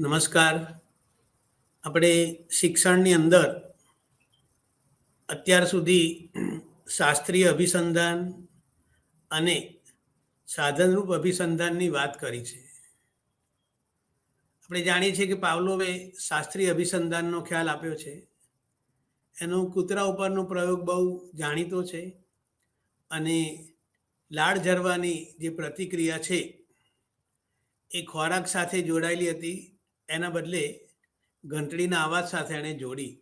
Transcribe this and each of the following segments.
નમસ્કાર. આપણે શિક્ષણની અંદર અત્યાર સુધી શાસ્ત્રીય અભિસંધાન અને સાધનરૂપ અભિસંધાનની વાત કરી છે. આપણે જાણીએ છીએ કે પાવલોવે શાસ્ત્રીય અભિસંધાનનો ખ્યાલ આપ્યો છે. એનો કૂતરા ઉપરનો પ્રયોગ બહુ જાણીતો છે અને લાળ ઝરવાની જે પ્રતિક્રિયા છે એ ખોરાક સાથે જોડાયેલી હતી, એના બદલે ઘંટડીના અવાજ સાથે એણે જોડી.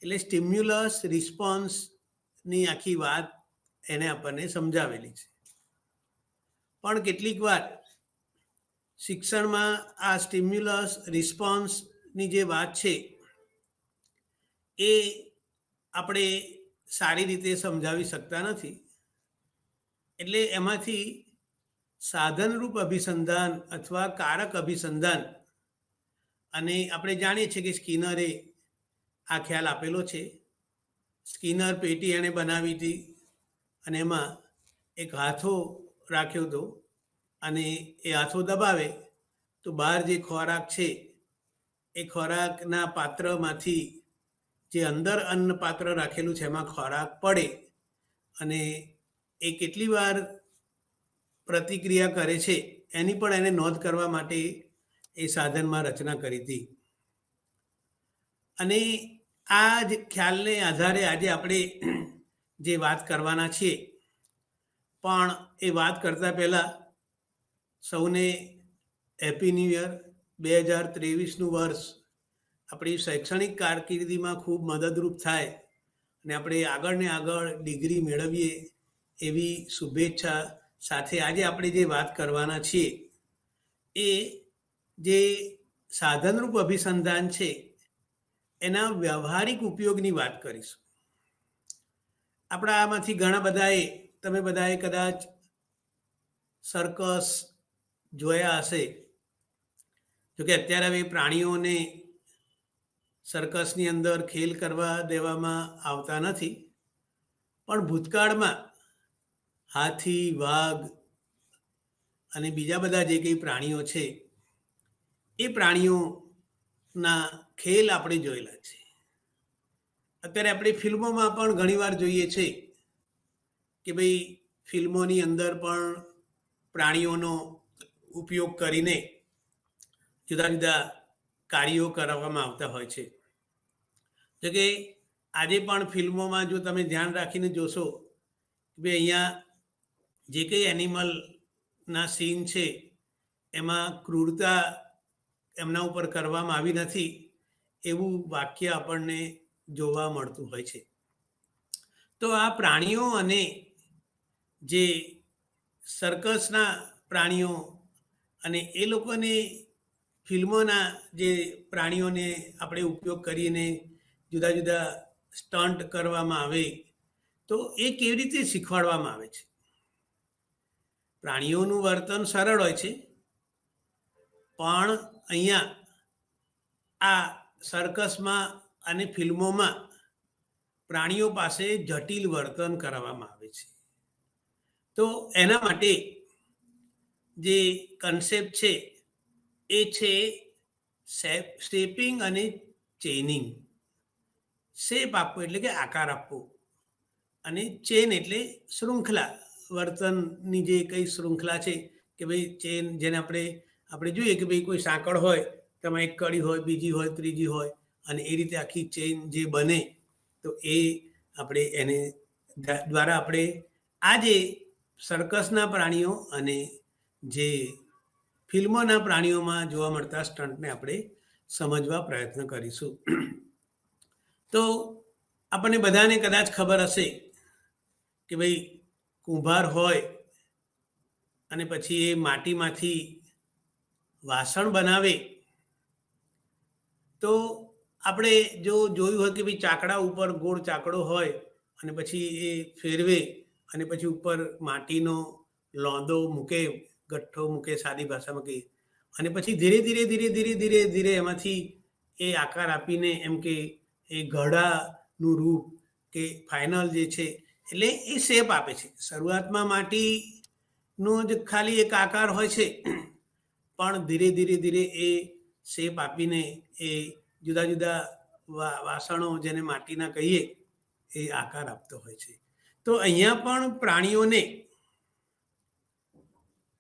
એટલે સ્ટિમ્યુલસ રિસ્પોન્સની આખી વાત એને આપણને સમજાવેલી છે. પણ કેટલીક વાર શિક્ષણમાં આ સ્ટિમ્યુલસ રિસ્પોન્સની જે વાત છે એ આપણે સારી રીતે સમજાવી શકતા નથી. એટલે એમાંથી સાધનરૂપ અભિસંધાન અથવા કારક અભિસંધાન, અને આપણે જાણીએ છીએ કે સ્કિનરે આ ખ્યાલ આપેલો છે. સ્કિનર પેટી એણે બનાવી હતી અને એમાં એક હાથો રાખ્યો હતો અને એ હાથો દબાવે તો બહાર જે ખોરાક છે એ ખોરાકના પાત્રમાંથી જે અંદર અન્ન પાત્ર રાખેલું છે એમાં ખોરાક પડે અને એ કેટલી વાર પ્રતિક્રિયા કરે છે એની પણ એને નોંધ કરવા માટે એ સાધનમાં રચના કરી હતી. અને આ જ ખ્યાલને આધારે આજે આપણે જે વાત કરવાના છીએ, પણ એ વાત કરતાં પહેલાં સૌને હેપી ન્યૂ યર. 2023નું વર્ષ આપણી શૈક્ષણિક કારકિર્દીમાં ખૂબ મદદરૂપ થાય અને આપણે આગળ ને આગળ ડિગ્રી મેળવીએ એવી શુભેચ્છા સાથે આજે આપણે જે વાત કરવાના છીએ એ જે સાધનરૂપ અભિસંધાન છે એના વ્યવહારિક ઉપયોગની વાત કરીશું. આપણા આમાંથી ઘણા બધાએ, તમે બધાએ કદાચ સર્કસ જોયા હશે. જોકે અત્યારે હવે પ્રાણીઓને સર્કસની અંદર ખેલ કરવા દેવામાં આવતા નથી, પણ ભૂતકાળમાં હાથી, વાઘ અને બીજા બધા જે કંઈ પ્રાણીઓ છે એ પ્રાણીઓના ખેલ આપણે જોયેલા છે. અત્યારે આપણે ફિલ્મોમાં પણ ઘણીવાર જોઈએ છે કે ભાઈ ફિલ્મોની અંદર પણ પ્રાણીઓનો ઉપયોગ કરીને જુદા જુદા કાર્યો કરવામાં આવતા હોય છે. જો કે આજે પણ ફિલ્મોમાં જો તમે ધ્યાન રાખીને જોશો કે ભાઈ અહીંયા જે કંઈ એનિમલના સીન છે એમાં ક્રૂરતા એમના ઉપર કરવામાં આવી નથી એવું વાક્ય આપણને જોવા મળતું હોય છે. તો આ પ્રાણીઓ અને જે સર્કસના પ્રાણીઓ અને એ લોકોને ફિલ્મોના જે પ્રાણીઓને આપણે ઉપયોગ કરીને જુદા જુદા સ્ટન્ટ કરવામાં આવે તો એ કેવી રીતે શીખવાડવામાં આવે છે. પ્રાણીઓનું વર્તન સરળ હોય છે, પણ અહીંયા આ સર્કસમાં અને ફિલ્મોમાં પ્રાણીઓ પાસે જટિલ વર્તન કરાવવામાં આવે છે. તો એના માટે જે કન્સેપ્ટ છે એ છે શેપિંગ અને ચેનિંગ. શેપ આપવો એટલે કે આકાર આપવો, અને ચેન એટલે શૃંખલા, વર્તનની જે કંઈ શૃંખલા છે કે ભાઈ ચેન, જેને આપણે જોઈએ કે ભાઈ કોઈ સાંકળ હોય, તેમાં એક કડી હોય, બીજી હોય, ત્રીજી હોય, અને એ રીતે આખી ચેન જે બને તો એ આપણે એને દ્વારા આપણે આ જે સર્કસના પ્રાણીઓ અને જે ફિલ્મોના પ્રાણીઓમાં જોવા મળતા સ્ટન્ટને આપણે સમજવા પ્રયત્ન કરીશું. તો આપણને બધાને કદાચ ખબર હશે કે ભાઈ કુંભાર હોય અને પછી એ માટીમાંથી વાસણ બનાવે તો આપણે જો જોયું હોય કે ભાઈ ચાકડા ઉપર ગોળ ચાકડો હોય અને પછી એ ફેરવે અને પછી ઉપર માટીનો લોંદો મૂકે, ગઠ્ઠો મૂકે, સાદી ભાષામાં કહીએ, અને પછી ધીરે ધીરે ધીરે ધીરે ધીરે ધીરે એમાંથી એ આકાર આપીને એમ કે એ ઘડાનું રૂપ કે ફાઇનલ જે છે એટલે એ શેપ આપે છે. શરૂઆતમાં માટીનો જ ખાલી એક આકાર હોય છે, પણ ધીરે ધીરે ધીરે એ શેપ આપીને એ જુદા જુદા વાસણો જેને માટીના કહીએ એ આકાર આપતો હોય છે. તો અહીંયા પણ પ્રાણીઓને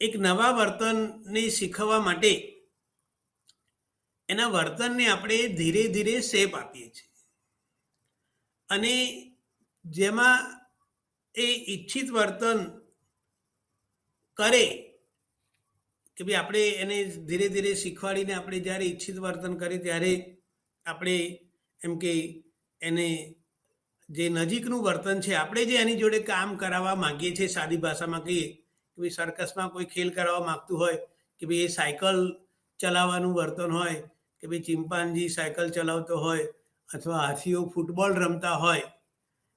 એક નવા વર્તનને શીખવવા માટે એના વર્તનને આપણે ધીરે ધીરે શેપ આપીએ છીએ અને જેમાં એ ઈચ્છિત વર્તન કરે કે ભાઈ આપણે એને ધીરે ધીરે શીખવાડીને આપણે જ્યારે ઈચ્છિત વર્તન કરીએ ત્યારે આપણે એમ કે એને જે નજીકનું વર્તન છે આપણે જે એની જોડે કામ કરાવવા માંગીએ છીએ, સાદી ભાષામાં કહીએ કે ભાઈ સર્કસમાં કોઈ ખેલ કરાવવા માગતું હોય કે ભાઈ એ સાયકલ ચલાવવાનું વર્તન હોય કે ભાઈ ચિમ્પાન્જી સાયકલ ચલાવતો હોય અથવા હાથીઓ ફૂટબોલ રમતા હોય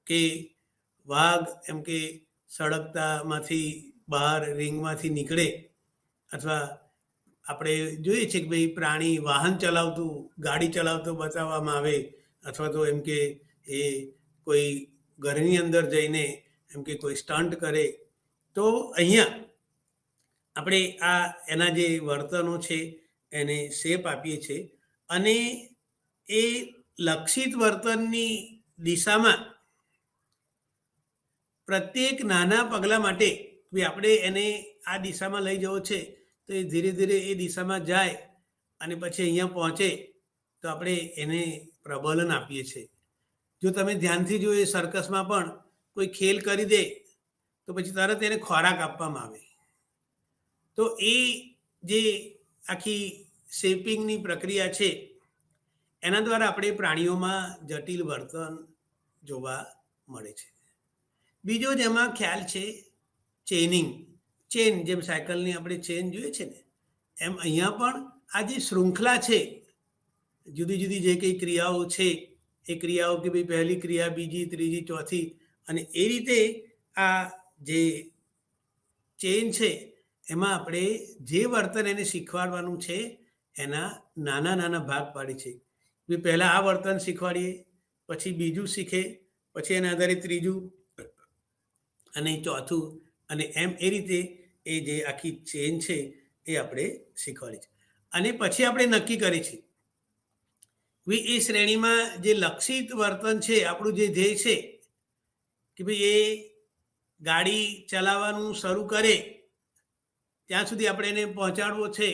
કે વાઘ એમ કે સળગતામાંથી બહાર રિંગમાંથી નીકળે અથવા આપણે જોઈએ છીએ કે ભાઈ પ્રાણી વાહન ચલાવતું ગાડી ચલાવતું બતાવવામાં આવે અથવા તો એમ કે એ કોઈ ઘરની અંદર જઈને એમ કે કોઈ સ્ટન્ટ કરે. તો અહીંયા આપણે આ એના જે વર્તનો છે એને શેપ આપીએ છીએ અને એ લક્ષિત વર્તનની દિશામાં પ્રત્યેક નાના પગલા માટે આપણે એને આ દિશામાં લઈ જવો છે તો એ ધીરે ધીરે એ દિશામાં જાય અને પછી અહીંયા પહોંચે તો આપણે એને પ્રબલન આપીએ છીએ. જો તમે ધ્યાનથી જો એ સર્કસમાં પણ કોઈ ખેલ કરી દે તો પછી તરત એને ખોરાક આપવામાં આવે. તો એ જે આખી શેપિંગની પ્રક્રિયા છે એના દ્વારા આપણે પ્રાણીઓમાં જટિલ વર્તન જોવા મળે છે. બીજો જેમાં ખ્યાલ છે ચેનિંગ. ચેન, જેમ સાયકલની આપણે ચેન જોઈએ છે ને એમ અહીંયા પણ આ જે શૃંખલા છે, જુદી જુદી જે કંઈ ક્રિયાઓ છે એ ક્રિયાઓ કે ભાઈ પહેલી ક્રિયા, બીજી, ત્રીજી, ચોથી અને એ રીતે આ જે ચેન છે એમાં આપણે જે વર્તન એને શીખવાડવાનું છે એના નાના નાના ભાગ પાડી છે. પહેલાં આ વર્તન શીખવાડીએ, પછી બીજું શીખે, પછી એના આધારે ત્રીજું અને ચોથું અને એમ એ રીતે એ જે આખી ચેન છે એ આપણે શીખવાડી છે. અને પછી આપણે નક્કી કરીએ છીએ એ શ્રેણીમાં જે લક્ષિત વર્તન છે આપણું જે ધ્યેય છે કે ભાઈ એ ગાડી ચલાવવાનું શરૂ કરે ત્યાં સુધી આપણે એને પહોંચાડવો છે.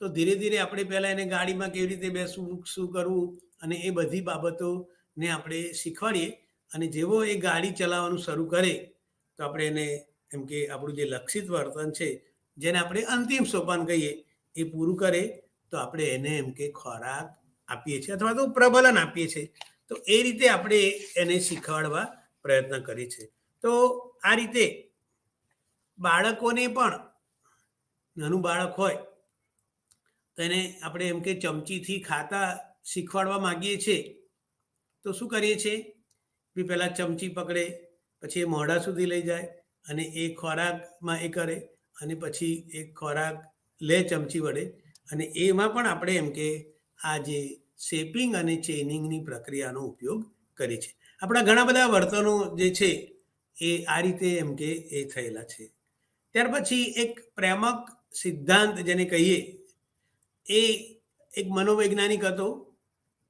તો ધીરે ધીરે આપણે પહેલાં એને ગાડીમાં કેવી રીતે બેસવું, શું કરવું અને એ બધી બાબતોને આપણે શીખવાડીએ અને જેવો એ ગાડી ચલાવવાનું શરૂ કરે તો આપણે એને એમ કે આપણું જે લક્ષિત વર્તન છે જેને આપણે અંતિમ સોપાન કહીએ એ પૂરું કરે તો આપણે એને એમ કે ખોરાક આપીએ છીએ અથવા તો પ્રબલન આપીએ છીએ. તો એ રીતે આપણે એને શીખવાડવા પ્રયત્ન કરીએ છીએ. તો આ રીતે બાળકોને પણ, નાનું બાળક હોય તો એને આપણે એમ કે ચમચીથી ખાતા શીખવાડવા માંગીએ છીએ તો શું કરીએ છીએ બી પહેલાં ચમચી પકડે, પછી એ મોઢા સુધી લઈ જાય અને એ ખોરાકમાં એ કરે અને પછી એ ખોરાક લે ચમચી વડે અને એમાં પણ આપણે એમ કે આ જે શેપિંગ અને ચેનિંગની પ્રક્રિયાનો ઉપયોગ કરીએ છીએ. આપણા ઘણા બધા વર્તનો જે છે એ આ રીતે એમ કે એ થયેલા છે. ત્યાર પછી એક પ્રેમક સિદ્ધાંત જેને કહીએ એ એક મનોવૈજ્ઞાનિક હતો,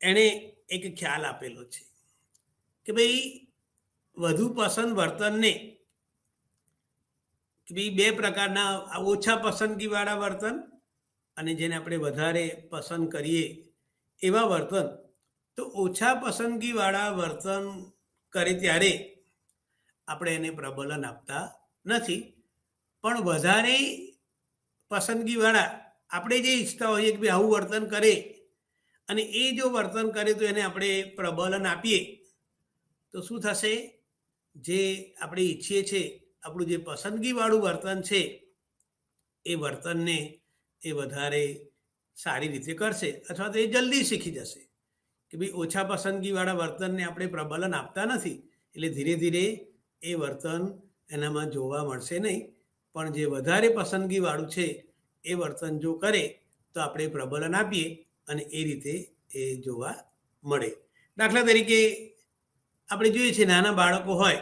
એણે એક ખ્યાલ આપેલો છે કે ભાઈ વધુ પસંદ વર્તનને કે ભાઈ બે પ્રકારના, ઓછા પસંદગીવાળા વર્તન અને જેને આપણે વધારે પસંદ કરીએ એવા વર્તન. તો ઓછા પસંદગીવાળા વર્તન કરે ત્યારે આપણે એને પ્રબલન આપતા નથી, પણ વધારે પસંદગીવાળા આપણે જે ઈચ્છતા હોઈએ કે ભાઈ આવું વર્તન કરે અને એ જો વર્તન કરે તો એને આપણે પ્રબલન આપીએ તો શું થશે, જે આપણે ઈચ્છીએ છીએ આપણું જે પસંદગીવાળું વર્તન છે એ વર્તનને એ વધારે સારી રીતે કરશે અથવા તો એ જલ્દી શીખી જશે. કે ભાઈ ઓછા પસંદગીવાળા વર્તનને આપણે પ્રબલન આપતા નથી એટલે ધીરે ધીરે એ વર્તન એનામાં જોવા મળશે નહીં, પણ જે વધારે પસંદગીવાળું છે એ વર્તન જો કરે તો આપણે પ્રબલન આપીએ અને એ રીતે એ જોવા મળે. દાખલા તરીકે આપણે જોઈએ છીએ નાના બાળકો હોય,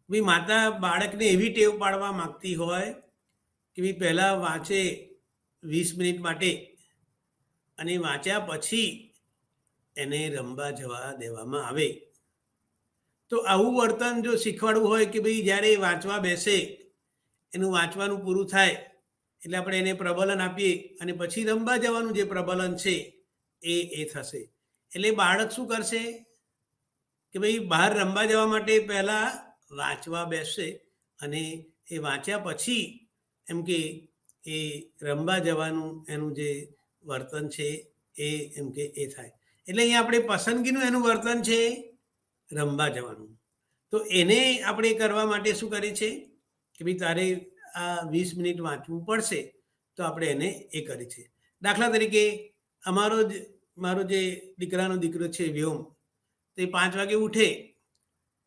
ભાઈ માતા બાળકને એવી ટેવ પાડવા માગતી હોય કે ભાઈ પહેલાં વાંચે 20 મિનિટ માટે અને વાંચ્યા પછી એને રમવા જવા દેવામાં આવે. તો આવું વર્તન જો શીખવાડવું હોય કે ભાઈ જ્યારે વાંચવા બેસે એનું વાંચવાનું પૂરું થાય એટલે આપણે એને પ્રબલન આપીએ અને પછી રમવા જવાનું જે પ્રબલન છે એ થશે. એટલે બાળક શું કરશે કે ભાઈ બહાર રમવા જવા માટે પહેલાં વાંચવા બેસશે અને એ વાંચ્યા પછી એમ કે એ રમવા જવાનું એનું જે વર્તન છે એ એમ કે એ થાય. એટલે અહીંયા આપણે પસંદગીનું એનું વર્તન છે રમવા જવાનું. તો એને આપણે કરવા માટે શું કરીએ છે કે ભાઈ તારે આ 20 મિનિટ વાંચવું પડશે, તો આપણે એને એ કરીએ છીએ. દાખલા તરીકે મારો જે દીકરાનો દીકરો છે વ્યોમ, તે 5 વાગે ઉઠે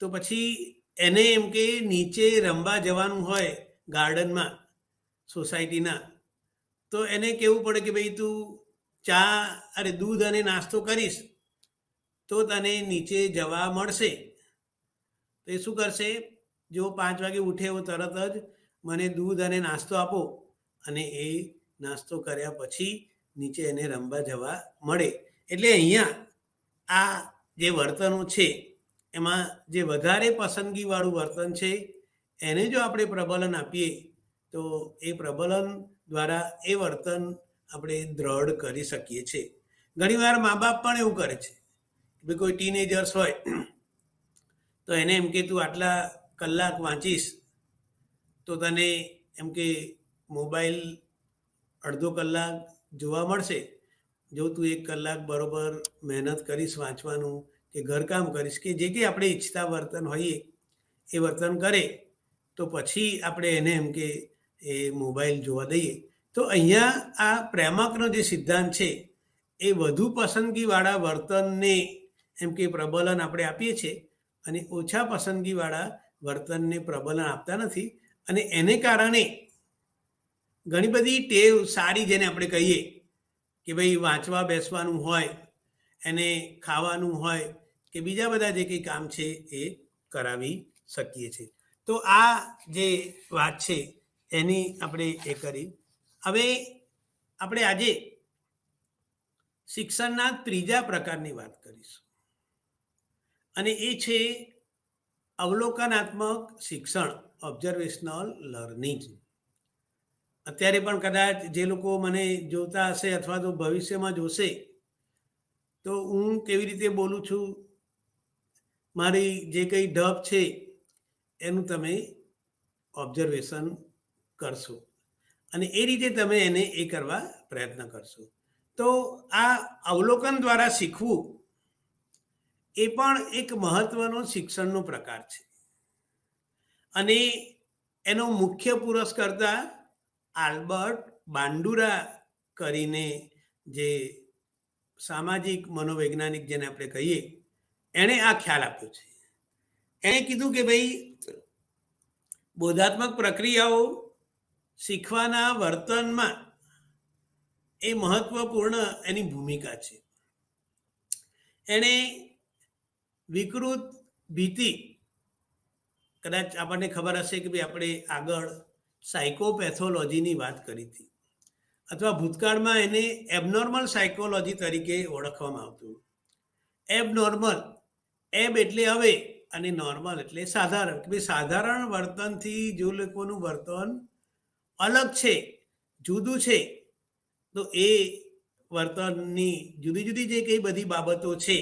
તો પછી એને એમ કે નીચે રમવા જવાનું હોય ગાર્ડનમાં સોસાયટીના, તો એને કહેવું પડે કે ભાઈ તું દૂધ અને નાસ્તો કરીશ તો તને નીચે જવા મળશે. તો એ શું કરશે, જો 5 વાગે ઉઠે એવો તરત જ મને દૂધ અને નાસ્તો આપો અને એ નાસ્તો કર્યા પછી નીચે એને રમવા જવા મળે. એટલે અહીંયા આ જે વર્તનો છે એમાં જે વધારે પસંદગીવાળું વર્તન છે એને જો આપણે પ્રબલન આપીએ તો એ પ્રબલન દ્વારા એ વર્તન આપણે દ્રઢ કરી શકીએ છીએ. ઘણીવાર મા બાપ પણ એવું કરે છે કે કોઈ ટીનેજર્સ હોય તો એને એમ કે તું આટલા કલાક વાંચીશ તો તને એમ કે મોબાઈલ અડધો કલાક જોવા મળશે. જો તું 1 કલાક બરોબર મહેનત કરીશ વાંચવાનું કે ઘરકામ કરીશ કે જે કંઈ આપણે ઈચ્છતા વર્તન હોઈએ એ વર્તન કરે તો પછી આપણે એને એમ કે એ મોબાઈલ જોવા દઈએ. તો અહીંયા આ પ્રેમકનો જે સિદ્ધાંત છે એ વધુ પસંદગીવાળા વર્તનને એમ કે પ્રબલન આપણે આપીએ છીએ અને ઓછા પસંદગીવાળા વર્તનને પ્રબલન આપતા નથી. અને એને કારણે ઘણી બધી ટેવ સારી જેને આપણે કહીએ કે ભાઈ વાંચવા બેસવાનું હોય, એને ખાવાનું હોય કે બીજા બધા જે કંઈ કામ છે એ કરાવી શકીએ છીએ. તો આ જે વાત છે એની આપણે એ કરી. હવે આપણે આજે શિક્ષણના 3જા પ્રકારની વાત કરીશું અને એ છે અવલોકનાત્મક શિક્ષણ, ઓબ્ઝર્વેશનલ લર્નિંગ. અત્યારે પણ કદાચ જે લોકો મને જોતા હશે અથવા તો ભવિષ્યમાં જોશે તો હું કેવી રીતે બોલું છું, મારી જે કંઈ ઢબ છે એનું તમે ઓબ્ઝર્વેશન કરશો અને એ રીતે તમે એને એ કરવા પ્રયત્ન કરશો. તો આ અવલોકન દ્વારા શીખવું એ પણ એક મહત્વનો શિક્ષણનો પ્રકાર છે અને એનો મુખ્ય પુરસ્કર્તા આલ્બર્ટ બાંડુરા કરીને જે સામાજિક મનોવૈજ્ઞાનિક જેને આપણે કહીએ એણે આ ખ્યાલ આપ્યો છે. એણે કીધું કે ભાઈ બોધાત્મક પ્રક્રિયાઓ શીખવાના વર્તનમાં એ મહત્વપૂર્ણ એની ભૂમિકા છે. એણે વિકૃત ભીતિ, કદાચ આપણને ખબર હશે કે ભાઈ આપણે આગળ સાયકોપેથોલોજીની વાત કરી હતી અથવા ભૂતકાળમાં એને એબનોર્મલ સાયકોલોજી તરીકે ઓળખવામાં આવતું. એબનોર્મલ, એબ એટલે હવે અને નોર્મલ એટલે સાધારણ, કે ભાઈ સાધારણ વર્તનથી જો લોકોનું વર્તન અલગ છે, જુદું છે, તો એ વર્તનની જુદી જુદી જે કંઈ બધી બાબતો છે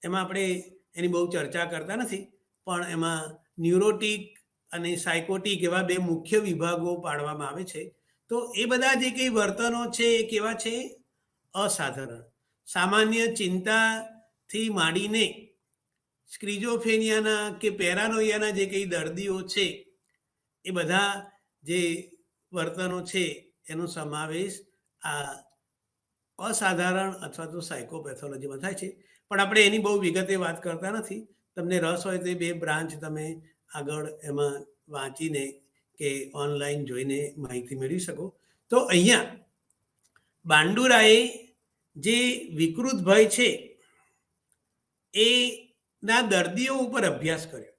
એમાં આપણે એની બહુ ચર્ચા કરતા નથી, પણ એમાં ન્યુરોટિક અને સાયકોટિક એવા 2 મુખ્ય વિભાગો પાડવામાં આવે છે. તો એ બધા જે કંઈ વર્તનો છે એ કેવા છે? અસાધારણ. સામાન્ય ચિંતાથી માંડીને સ્ક્રિઝોફ્રેનિયાના કે પેરાનોયાના જે કંઈ દર્દીઓ છે એ બધા જે વર્તનો છે એનો સમાવેશ આ અસાધારણ અથવા તો સાયકોપેથોલોજીમાં થાય છે. પણ આપણે એની બહુ વિગતે વાત કરતા નથી. તમને રસ હોય તો 2 બ્રાન્ચ તમે આગળ એમાં વાંચીને કે ઓનલાઈન જોઈને માહિતી મેળવી શકો. તો અહીંયા બાંડુરાએ જે વિકૃત ભય છે એના દર્દીઓ ઉપર અભ્યાસ કર્યો.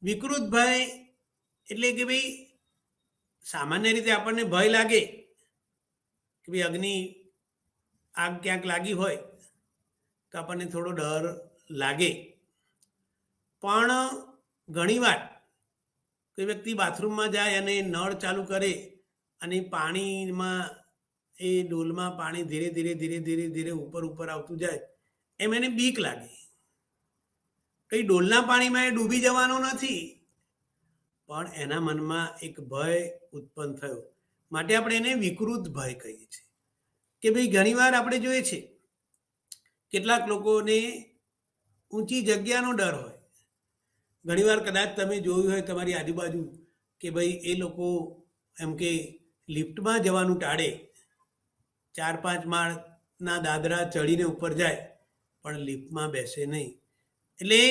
વિકૃત ભય એટલે કે ભાઈ સામાન્ય રીતે આપણને ભય લાગે કે કે ભાઈ અગ્નિ આગ ક્યાંક લાગી હોય તો આપણને થોડો ડર લાગે, પણ ઘણીવાર કોઈ વ્યક્તિ બાથરૂમમાં જાય અને નળ ચાલુ કરે અને પાણીમાં એ ડોલમાં પાણી ધીરે ધીરે ધીરે ધીરે ધીરે ઉપર ઉપર આવતું જાય એમ એને બીક લાગે. કઈ ડોલના પાણીમાં એ ડૂબી જવાનો નથી, પણ એના મનમાં એક ભય ઉત્પન્ન થયો, માટે આપણે એને વિકૃત ભય કહીએ છીએ. કે ભાઈ ઘણીવાર આપણે જોઈએ છે કેટલાક લોકોને ઊંચી જગ્યાનો ડર હોય. ઘણીવાર કદાચ તમે જોયું હોય તમારી આજુબાજુ કે ભાઈ એ લોકો એમ કે લિફ્ટમાં જવાનું ટાળે, 4-5 માળના દાદરા ચડીને ઉપર જાય પણ લિફ્ટમાં બેસે નહીં. એટલે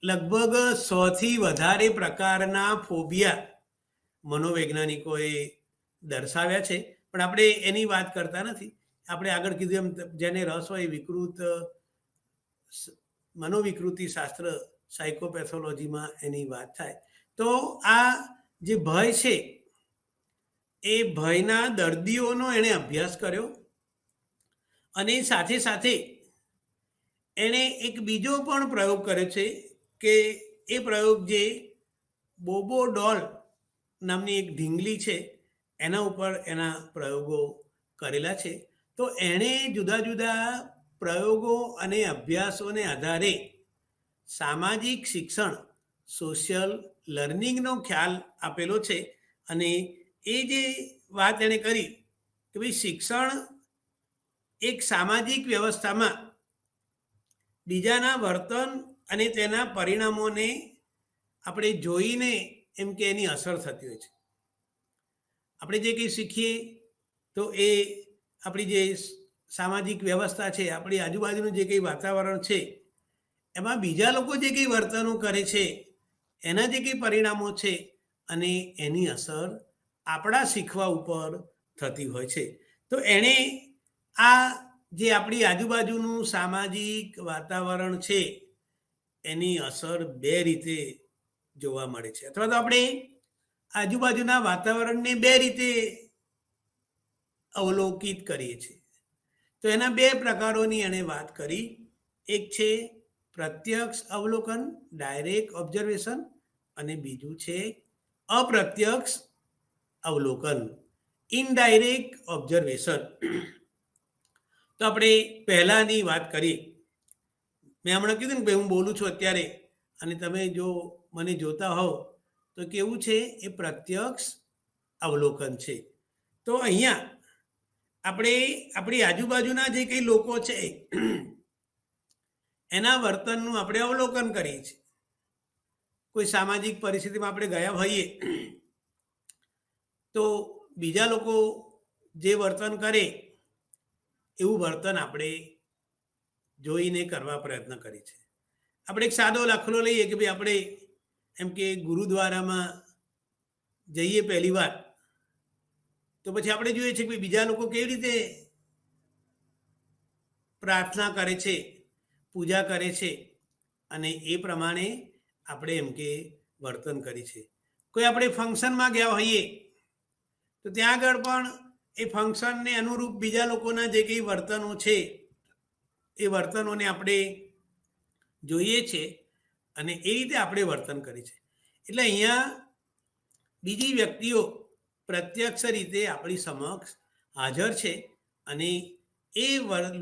લગભગ 100થી વધારે પ્રકારના ફોબિયા મનોવૈજ્ઞાનિકોએ દર્શાવ્યા છે, પણ આપણે એની વાત કરતા નથી. આપણે આગળ કીધું એમ જેને રસ હોય વિકૃત મનોવિકૃતિ શાસ્ત્ર સાયકોપેથોલોજીમાં એની વાત થાય. તો આ જે ભય છે એ ભયના દર્દીઓનો એણે અભ્યાસ કર્યો, અને સાથે સાથે એણે એક બીજો પણ પ્રયોગ કર્યો છે કે એ પ્રયોગ જે બોબો ડોલ નામની એક ઢીંગલી છે એના ઉપર એના પ્રયોગો કરેલા છે. તો એણે જુદા જુદા પ્રયોગો અને અભ્યાસોને આધારે સામાજિક શિક્ષણ, સોશિયલ લર્નિંગનો ખ્યાલ આપેલો છે. અને એ જે વાત એણે કરી કે ભાઈ શિક્ષણ એક સામાજિક વ્યવસ્થામાં બીજાના વર્તન અને તેના પરિણામોને આપણે જોઈને એમ કે એની અસર થતી હોય છે. આપણે જે કંઈ શીખીએ તો એ આપણી જે સામાજિક વ્યવસ્થા છે, આપણી આજુબાજુનું જે કંઈ વાતાવરણ છે એમાં બીજા લોકો જે કંઈ વર્તનો કરે છે એના જે કંઈ પરિણામો છે અને એની અસર આપણા શીખવા ઉપર થતી હોય છે. તો એણે આ જે આપણી આજુબાજુનું સામાજિક વાતાવરણ છે એની અસર 2 રીતે જોવા મળે છે, અથવા તો આપણે આજુબાજુના વાતાવરણને 2 રીતે અવલોકિત કરીએ છીએ. તો એના 2 પ્રકારોની એણે વાત કરી. એક છે પ્રત્યક્ષ અવલોકન, ડાયરેક્ટ ઓબ્ઝર્વેશન, અને બીજું છે અપ્રત્યક્ષ અવલોકન, ઇનડાયરેક્ટ ઓબ્ઝર્વેશન. તો આપણે પહેલાની વાત કરીએ. મેં હમણાં કીધું ને ભાઈ હું બોલું છું અત્યારે, અને તમે જો મને જોતા હોવ તો કેવું છે, એ પ્રત્યક્ષ અવલોકન છે. તો અહીંયા આપણે આપણી આજુબાજુના જે કંઈ લોકો છે એના વર્તનનું આપણે અવલોકન કરીએ છીએ. કોઈ સામાજિક પરિસ્થિતિમાં આપણે ગયા હોઈએ તો બીજા લોકો જે વર્તન કરે એવું વર્તન આપણે જોઈને કરવા પ્રયત્ન કરીએ છીએ. આપણે એક સાદો દાખલો લઈએ કે ભાઈ આપણે એમ કે ગુરુદ્વારામાં જઈએ પહેલી વાર, તો પછી આપણે જોઈએ છીએ કે બીજા લોકો કેવી રીતે પ્રાર્થના કરે છે, પૂજા કરે છે, અને એ પ્રમાણે આપણે એમ કે વર્તન કરી છે. કોઈ આપણે ફંક્શનમાં ગયા હોઈએ તો ત્યાં આગળ પણ એ ફંક્શનને અનુરૂપ બીજા લોકોના જે કંઈ વર્તનો છે એ વર્તનોને આપણે જોઈએ છે અને એ રીતે આપણે વર્તન કરીએ છીએ. એટલે અહીંયા બીજી વ્યક્તિઓ પ્રત્યક્ષ રીતે આપણી સમક્ષ હાજર છે અને એ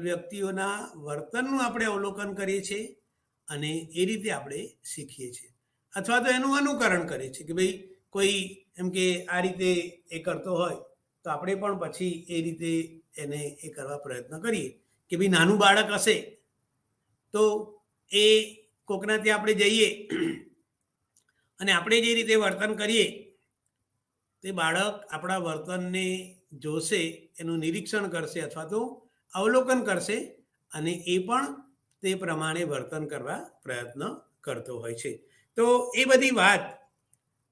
વ્યક્તિઓના વર્તનનું આપણે અવલોકન કરીએ છીએ અને એ રીતે આપણે શીખીએ છીએ, અથવા તો એનું અનુકરણ કરીએ છીએ કે ભાઈ કોઈ એમ કે આ રીતે એ કરતો હોય તો આપણે પણ પછી એ રીતે એને એ કરવા પ્રયત્ન કરીએ. કે ભાઈ નાનું બાળક હશે તો એ કોકના ત્યાં આપણે જઈએ અને આપણે જે રીતે વર્તન કરીએ તે બાળક આપણા વર્તનને જોશે, એનું નિરીક્ષણ કરશે અથવા તો અવલોકન કરશે અને એ પણ તે પ્રમાણે વર્તન કરવા પ્રયત્ન કરતો હોય છે. તો એ બધી વાત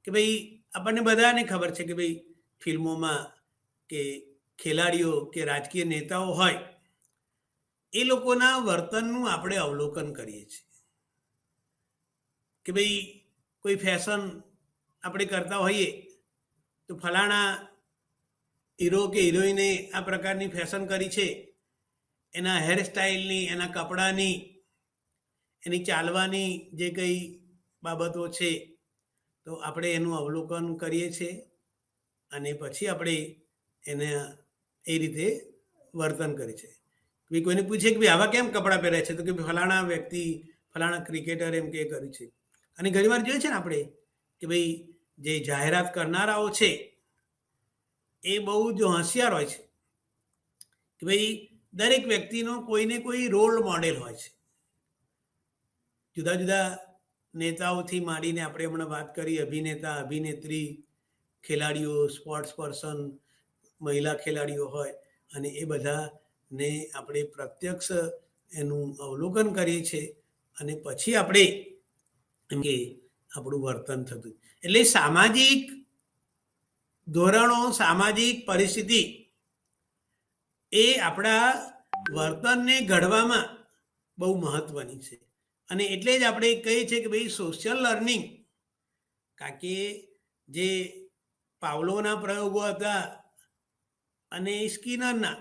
કે ભાઈ આપણને બધાને ખબર છે કે ભાઈ ફિલ્મોમાં કે ખેલાડીઓ કે રાજકીય નેતાઓ હોય એ લોકોના વર્તનનું આપણે અવલોકન કરીએ છીએ. કે ભાઈ કોઈ ફેશન આપણે કરતા હોઈએ તો ફલાણા હીરો કે હિરોઈને આ પ્રકારની ફેશન કરી છે, એના હેરસ્ટાઇલની, એના કપડાની, એની ચાલવાની જે કંઈ બાબતો છે, તો આપણે એનું અવલોકન કરીએ છીએ અને પછી આપણે એને એ રીતે વર્તન કરે છે. ભાઈ કોઈને પૂછે કે ભાઈ આવા કેમ કપડાં પહેરે છે, તો કે ફલાણા વ્યક્તિ, ફલાણા ક્રિકેટર એમ કે કર્યું છે. અને ઘણીવાર જોઈએ છે ને આપણે કે ભાઈ જે જાહેરાત કરનારાઓ છે એ બહુ જ હોશિયાર હોય છે કે ભાઈ દરેક વ્યક્તિનો કોઈને કોઈ રોલ મોડેલ હોય છે. જુદા જુદા નેતાઓથી માંડીને આપણે હમણાં વાત કરી, અભિનેતા, અભિનેત્રી, ખેલાડીઓ, સ્પોર્ટ્સ પર્સન, મહિલા ખેલાડીઓ હોય, અને એ બધાને આપણે પ્રત્યક્ષ એનું અવલોકન કરીએ છીએ અને પછી આપણે એમ કે આપણું વર્તન થતું. એટલે સામાજિક ધોરણો, સામાજિક પરિસ્થિતિ એ આપણા વર્તનને ઘડવામાં બહુ મહત્વની છે. અને એટલે જ આપણે કહીએ છીએ કે ભાઈ સોશિયલ લર્નિંગ, કારણ કે જે પાવલોના પ્રયોગો હતા અને સ્કિનરના,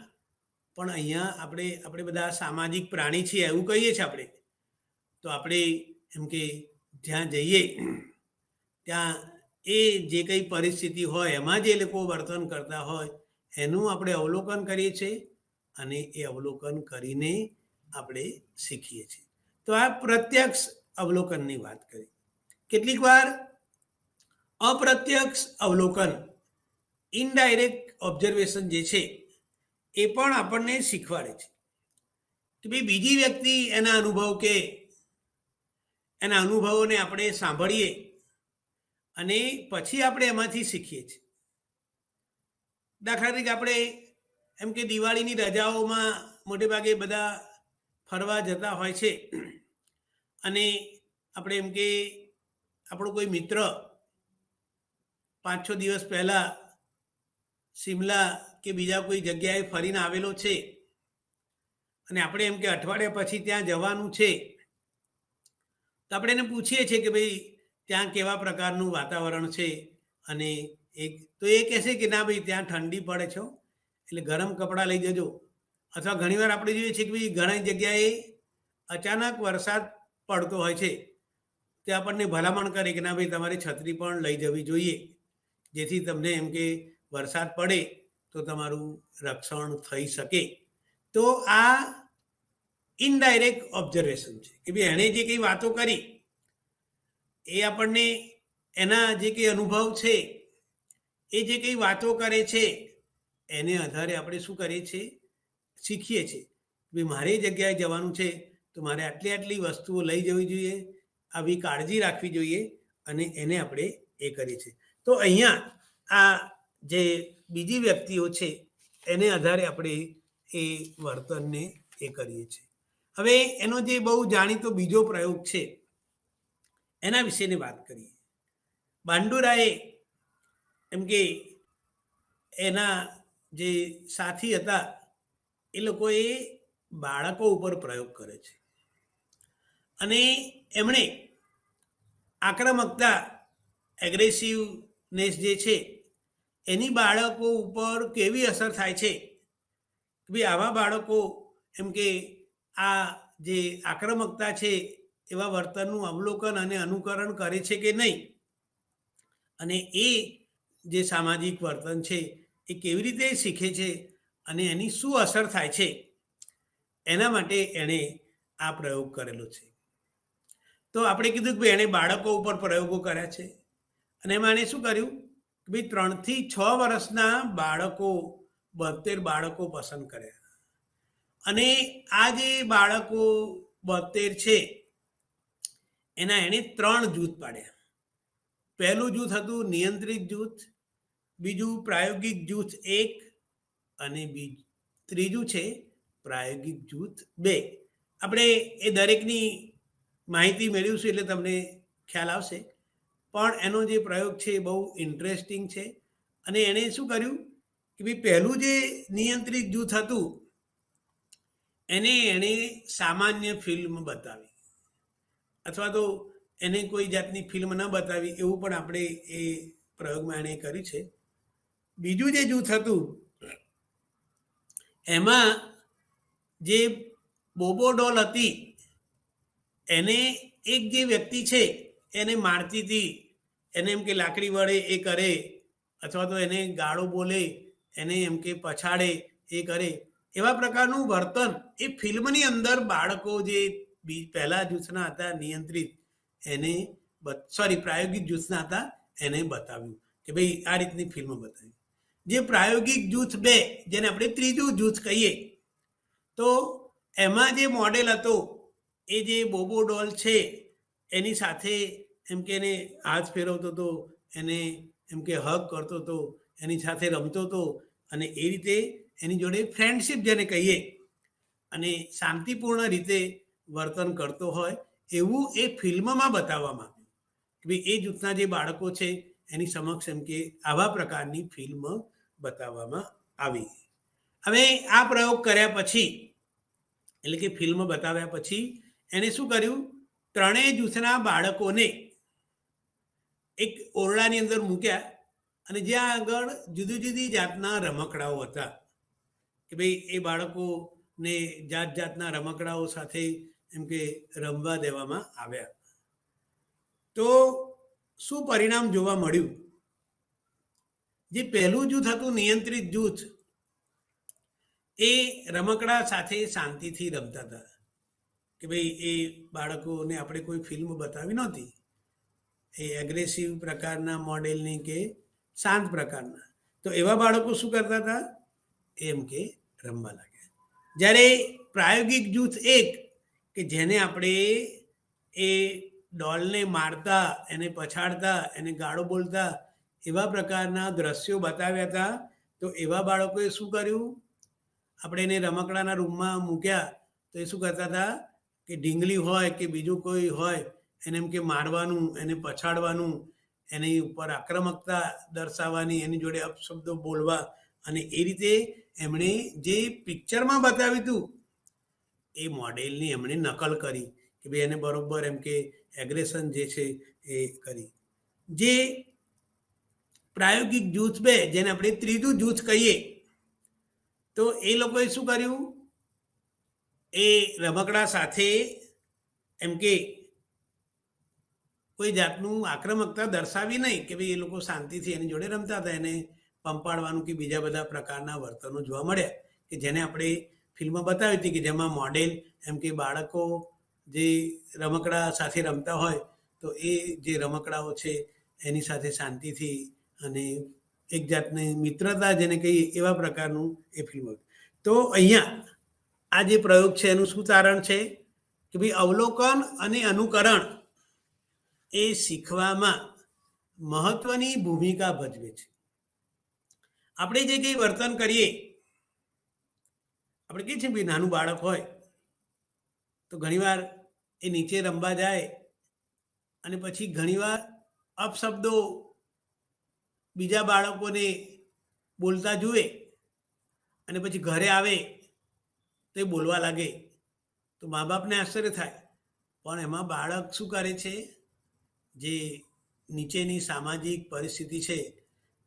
પણ અહીંયા આપણે બધા સામાજિક પ્રાણી છીએ એવું કહીએ છીએ આપણે. તો આપણે એમ કે જ્યાં જઈએ ત્યાં એ જે કંઈ પરિસ્થિતિ હોય એમાં જે લોકો વર્તન કરતા હોય એનું આપણે અવલોકન કરીએ છીએ અને એ અવલોકન કરીને આપણે શીખીએ છીએ. તો આ પ્રત્યક્ષ અવલોકનની વાત કરી. કેટલીક વાર અપ્રત્યક્ષ અવલોકન, ઇનડાયરેક્ટ ઓબ્ઝર્વેશન જે છે એ પણ આપણને શીખવાડે છે કે ભાઈ બીજી વ્યક્તિ એના અનુભવ કે એના અનુભવોને આપણે સાંભળીએ અને પછી આપણે એમાંથી શીખીએ છીએ. દાખલા તરીકે આપણે એમ કે દિવાળીની રજાઓમાં મોટે ભાગે બધા ફરવા જતા હોય છે અને આપણે એમ કે આપણો કોઈ મિત્ર 5-6 દિવસ પહેલાં શિમલા કે બીજા કોઈ જગ્યાએ ફરીને આવેલો છે અને આપણે એમ કે અઠવાડિયા પછી ત્યાં જવાનું છે, તો આપણે એને પૂછીએ છીએ કે ભાઈ ત્યાં કેવા પ્રકારનું વાતાવરણ છે, અને તો એ કહેશે કે ના ભાઈ ત્યાં ઠંડી પડે છે એટલે ગરમ કપડાં લઈ જજો. અથવા ઘણીવાર આપણે જોઈએ છીએ કે ભાઈ ઘણી જગ્યાએ અચાનક વરસાદ પડતો હોય છે, તે આપણને ભલામણ કરે કે ના ભાઈ તમારે છત્રી પણ લઈ જવી જોઈએ, જેથી તમને એમ કે વરસાદ પડે તો તમારું રક્ષણ થઈ શકે. તો આ ઇનડાયરેક્ટ ઓબ્ઝર્વેશન છે કે ભાઈ એણે જે કંઈ વાતો કરી એ આપણને એના જે કંઈ અનુભવ છે, એ જે કંઈ વાતો કરે છે એને આધારે આપણે શું કરીએ છીએ, શીખીએ છીએ. ભાઈ મારે એ જગ્યાએ જવાનું છે તો મારે આટલી આટલી વસ્તુઓ લઈ જવી જોઈએ, આવી કાળજી રાખવી જોઈએ, અને એને આપણે એ કરીએ છીએ. તો અહીંયા આ જે બીજી વ્યક્તિઓ છે એને આધારે આપણે એ વર્તનને એ કરીએ છીએ. હવે એનો જે બહુ જાણીતો બીજો પ્રયોગ છે એના વિશેની વાત કરીએ. બાંડુરાએ એમ કે એના જે સાથી હતા એ લોકોએ બાળકો ઉપર પ્રયોગ કરે છે અને એમણે આક્રમકતા, એગ્રેસિવનેસ જે છે એની બાળકો ઉપર કેવી અસર થાય છે, ભાઈ આવા બાળકો એમ કે આ જે આક્રમકતા છે એવા વર્તનનું અવલોકન અને અનુકરણ કરે છે કે નહીં, અને એ જે સામાજિક વર્તન છે એ કેવી રીતે શીખે છે અને એની શું અસર થાય છે, એના માટે એણે આ પ્રયોગ કરેલો છે. તો આપણે કીધું કે ભાઈ એણે બાળકો ઉપર પ્રયોગો કર્યા છે અને એમાં એણે શું કર્યું કે ભાઈ 3 થી 6 વર્ષના બાળકો, 72 બાળકો પસંદ કર્યા. અને આ જે બાળકો 72 છે એના એણે 3 જૂથ પાડ્યા. પહેલું જૂથ હતું નિયંત્રિત જૂથ, બીજું પ્રાયોગિક જૂથ 1 અને ત્રીજું છે પ્રાયોગિક જૂથ 2. આપણે એ દરેકની માહિતી મેળવીશું એટલે તમને ખ્યાલ આવશે, પણ એનો જે પ્રયોગ છે એ બહુ ઇન્ટરેસ્ટિંગ છે. અને એણે શું કર્યું કે ભાઈ પહેલું જે નિયંત્રિત જૂથ હતું એણે સામાન્ય ફિલ્મ બતાવી, અથવા તો એને કોઈ જાતની ફિલ્મ ન બતાવી એવું પણ આપણે એ પ્રયોગમાં એણે કર્યું છે. બીજું જે જૂથ હતું એમાં જે બોબો ડોલ હતી એને એક જે વ્યક્તિ છે એને મારતી હતી, એને એમ કે લાકડી વડે એ કરે, અથવા તો એને ગાળો બોલે, એને એમ કે પછાડે, એ કરે, એવા પ્રકારનું વર્તન એ ફિલ્મની અંદર બાળકો જે પહેલા જૂથના હતા નિયંત્રિત એને પ્રાયોગિક જૂથના હતા એને બતાવ્યું કે ભાઈ આ રીતની ફિલ્મ બતાવી. જે પ્રાયોગિક જૂથ 2 જેને આપણે ત્રીજું જૂથ કહીએ, તો એમાં જે મોડેલ હતો એ જે બોબો ડોલ છે એની સાથે એમ કે એને હાથ ફેરવતો હતો, એને એમ કે હગ કરતો હતો, એની સાથે રમતો હતો અને એ રીતે એની જોડે ફ્રેન્ડશિપ જેને કહીએ અને શાંતિપૂર્ણ રીતે વર્તન કરતો હોય એવું એ ફિલ્મમાં બતાવવામાં આવ્યું કે ભાઈ એ જૂથના જે બાળકો છે એની સમક્ષ એમ કે આવા પ્રકારની ફિલ્મ બતાવવામાં આવી. હવે આ પ્રયોગ કર્યા પછી, એટલે કે ફિલ્મ બતાવ્યા પછી એને શું કર્યું, ત્રણેય જૂથના બાળકોને એક ઓરડાની અંદર મૂક્યા અને જ્યાં આગળ જુદી જુદી જાતના રમકડાઓ હતા કે ભાઈ એ બાળકોને જાત જાતના રમકડાઓ સાથે એમ કે રમવા દેવામાં આવ્યા. તો શું પરિણામ જોવા મળ્યું? જે પહેલું જૂથ હતું નિયંત્રિત જૂથ, એ રમકડા સાથે શાંતિથી રમતા હતા કે ભાઈ એ બાળકોને આપણે કોઈ ફિલ્મ બતાવી નહોતી, એ એગ્રેસિવ પ્રકારના મોડેલની કે શાંત પ્રકારના. તો એવા બાળકો શું કરતા હતા, એમ કે રમવા લાગ્યા. જ્યારે પ્રાયોગિક જૂથ 1 કે જેને આપણે એ ડોલને મારતા, એને પછાડતા, એને ગાળો બોલતા એવા પ્રકારના દ્રશ્યો બતાવ્યા હતા, તો એવા બાળકોએ શું કર્યું, આપણે એને રમકડાના રૂમમાં મૂક્યા તો એ શું કરતા હતા કે ઢીંગલી હોય કે બીજું કોઈ હોય એને એમ કે મારવાનું, એને પછાડવાનું, એની ઉપર આક્રમકતા દર્શાવવાની, એની જોડે અપશબ્દો બોલવા, અને એ રીતે એમણે જે પિક્ચરમાં બતાવ્યું હતું એ મોડેલની એમણે નકલ કરી કે ભાઈ એને બરોબર એમ કે એગ્રેશન જે છે એ કરી. જે પ્રાયોગિક જૂથ 2 જેને આપણે ત્રીજું જૂથ કહીએ, તો એ લોકોએ શું કર્યું, એ રમકડા સાથે એમ કે કોઈ જાતનું આક્રમકતા દર્શાવી નહીં કે ભાઈ એ લોકો શાંતિથી એની જોડે રમતા હતા, એને પંપાડવાનું કે બીજા બધા પ્રકારના વર્તનો જોવા મળ્યા કે જેને આપણે ફિલ્મમાં બતાવી હતી કે જેમાં મોડેલ એમ કે બાળકો જે રમકડા સાથે રમતા હોય તો એ જે રમકડાઓ છે એની સાથે શાંતિથી અને એક જાતની મિત્રતા જેને કહીએ એવા પ્રકારનું એ ફિલ્મ. તો અહીંયા આ જે પ્રયોગ છે એનું શું તારણ છે કે ભાઈ અવલોકન અને અનુકરણ એ શીખવામાં મહત્વની ભૂમિકા ભજવે છે. આપણે જે કંઈ વર્તન કરીએ, આપણે કહીએ છીએ ભાઈ નાનું બાળક હોય તો ઘણીવાર એ નીચે રમવા જાય અને પછી ઘણીવાર અપશબ્દો બીજા બાળકોને બોલતા જુએ અને પછી ઘરે આવે તો એ બોલવા લાગે, તો મા બાપને આશ્ચર્ય થાય, પણ એમાં બાળક શું કરે છે, જે નીચેની સામાજિક પરિસ્થિતિ છે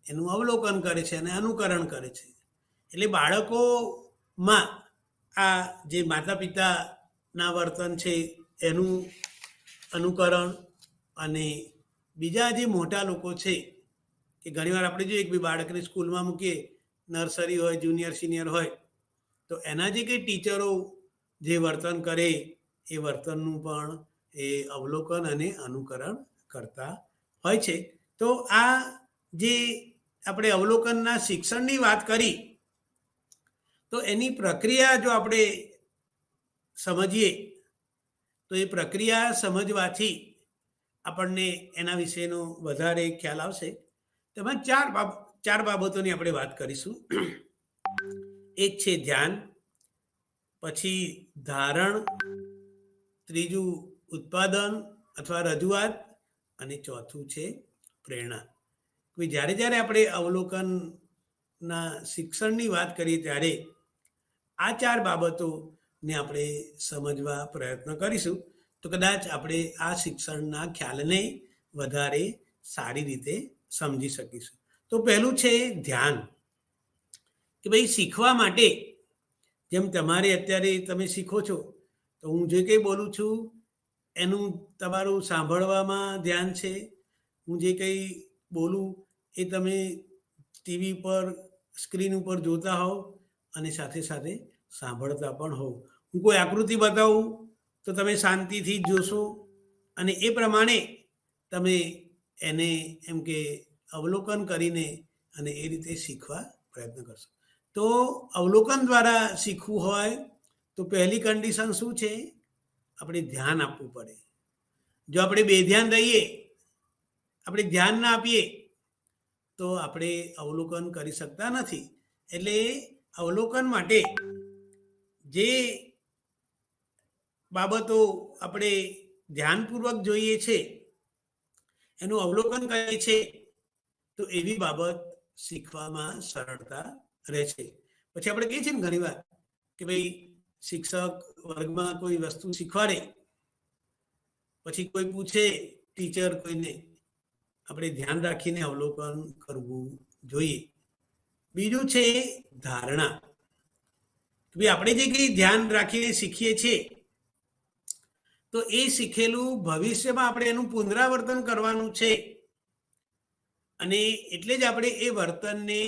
એનું અવલોકન કરે છે અને અનુકરણ કરે છે. એટલે બાળકોમાં આ જે માતા પિતાના વર્તન છે એનું અનુકરણ અને બીજા જે મોટા લોકો છે કે ઘણીવાર આપણે જોઈએ કે બાળકને સ્કૂલમાં મૂકીએ, નર્સરી હોય, જુનિયર સિનિયર હોય, તો એના જે કંઈ ટીચરો જે વર્તન કરે એ વર્તનનું પણ એ અવલોકન અને અનુકરણ કરતા હોય છે. તો આ જે આપણે અવલોકનના શિક્ષણની વાત કરી, તો એની પ્રક્રિયા જો આપણે સમજીએ તો એ પ્રક્રિયા સમજવાથી આપણને એના વિશેનો વધારે ખ્યાલ આવશે. તેમાં ચાર બાબતોની આપણે વાત કરીશું. એક છે ધ્યાન, પછી ધારણ, ત્રીજું ઉત્પાદન અથવા રજૂઆત, અને ચોથું છે પ્રેરણા. જ્યારે જ્યારે આપણે અવલોકનના શિક્ષણની વાત કરીએ ત્યારે આ 4 બાબતોને આપણે સમજવા પ્રયત્ન કરીશું તો કદાચ આપણે આ શિક્ષણના ખ્યાલને વધારે સારી રીતે સમજી શકીશું. તો તો પહેલું છે ધ્યાન. કે ભાઈ શીખવા માટે, જેમ તમારે અત્યારે તમે શીખો છો તો હું જે કંઈ બોલું છું એનું તમારું સાંભળવામાં ધ્યાન છે. હું જે કંઈ બોલું એ તમે ટીવી પર સ્ક્રીન ઉપર જોતા હોવ અને સાથે સાથે સાંભળતા પણ હોવ. હું કોઈ આકૃતિ બતાવું તો તમે શાંતિથી જોશો અને એ પ્રમાણે તમે એને એમ કે અવલોકન કરીને અને એ રીતે શીખવા પ્રયત્ન કરશો. તો અવલોકન દ્વારા શીખવું હોય તો પહેલી કન્ડિશન શું છે? આપણે ધ્યાન આપવું પડે. જો આપણે બેધ્યાન રહીએ, આપણે ધ્યાન ના આપીએ તો આપણે અવલોકન કરી શકતા નથી. એટલે અવલોકન માટે જે બાબતો આપણે ધ્યાનપૂર્વક જોઈએ છે, એનું અવલોકન કરીએ છે, તો એવી બાબત શીખવામાં સરળતા રહે છે. પછી આપણે કહીએ છીએ ને ઘણી વાર કે ભાઈ શિક્ષક વર્ગમાં કોઈ વસ્તુ શીખવાડે, પછી કોઈ પૂછે ટીચર કોઈને, આપણે ધ્યાન રાખીને અવલોકન કરવું જોઈએ. બીજું છે ધારણા. ભાઈ આપણે જે કંઈ ધ્યાન રાખીને શીખીએ છીએ તો એ શીખેલું ભવિષ્યમાં આપણે એનું પુનરાવર્તન કરવાનું છે અને એટલે જ આપણે એ વર્તનને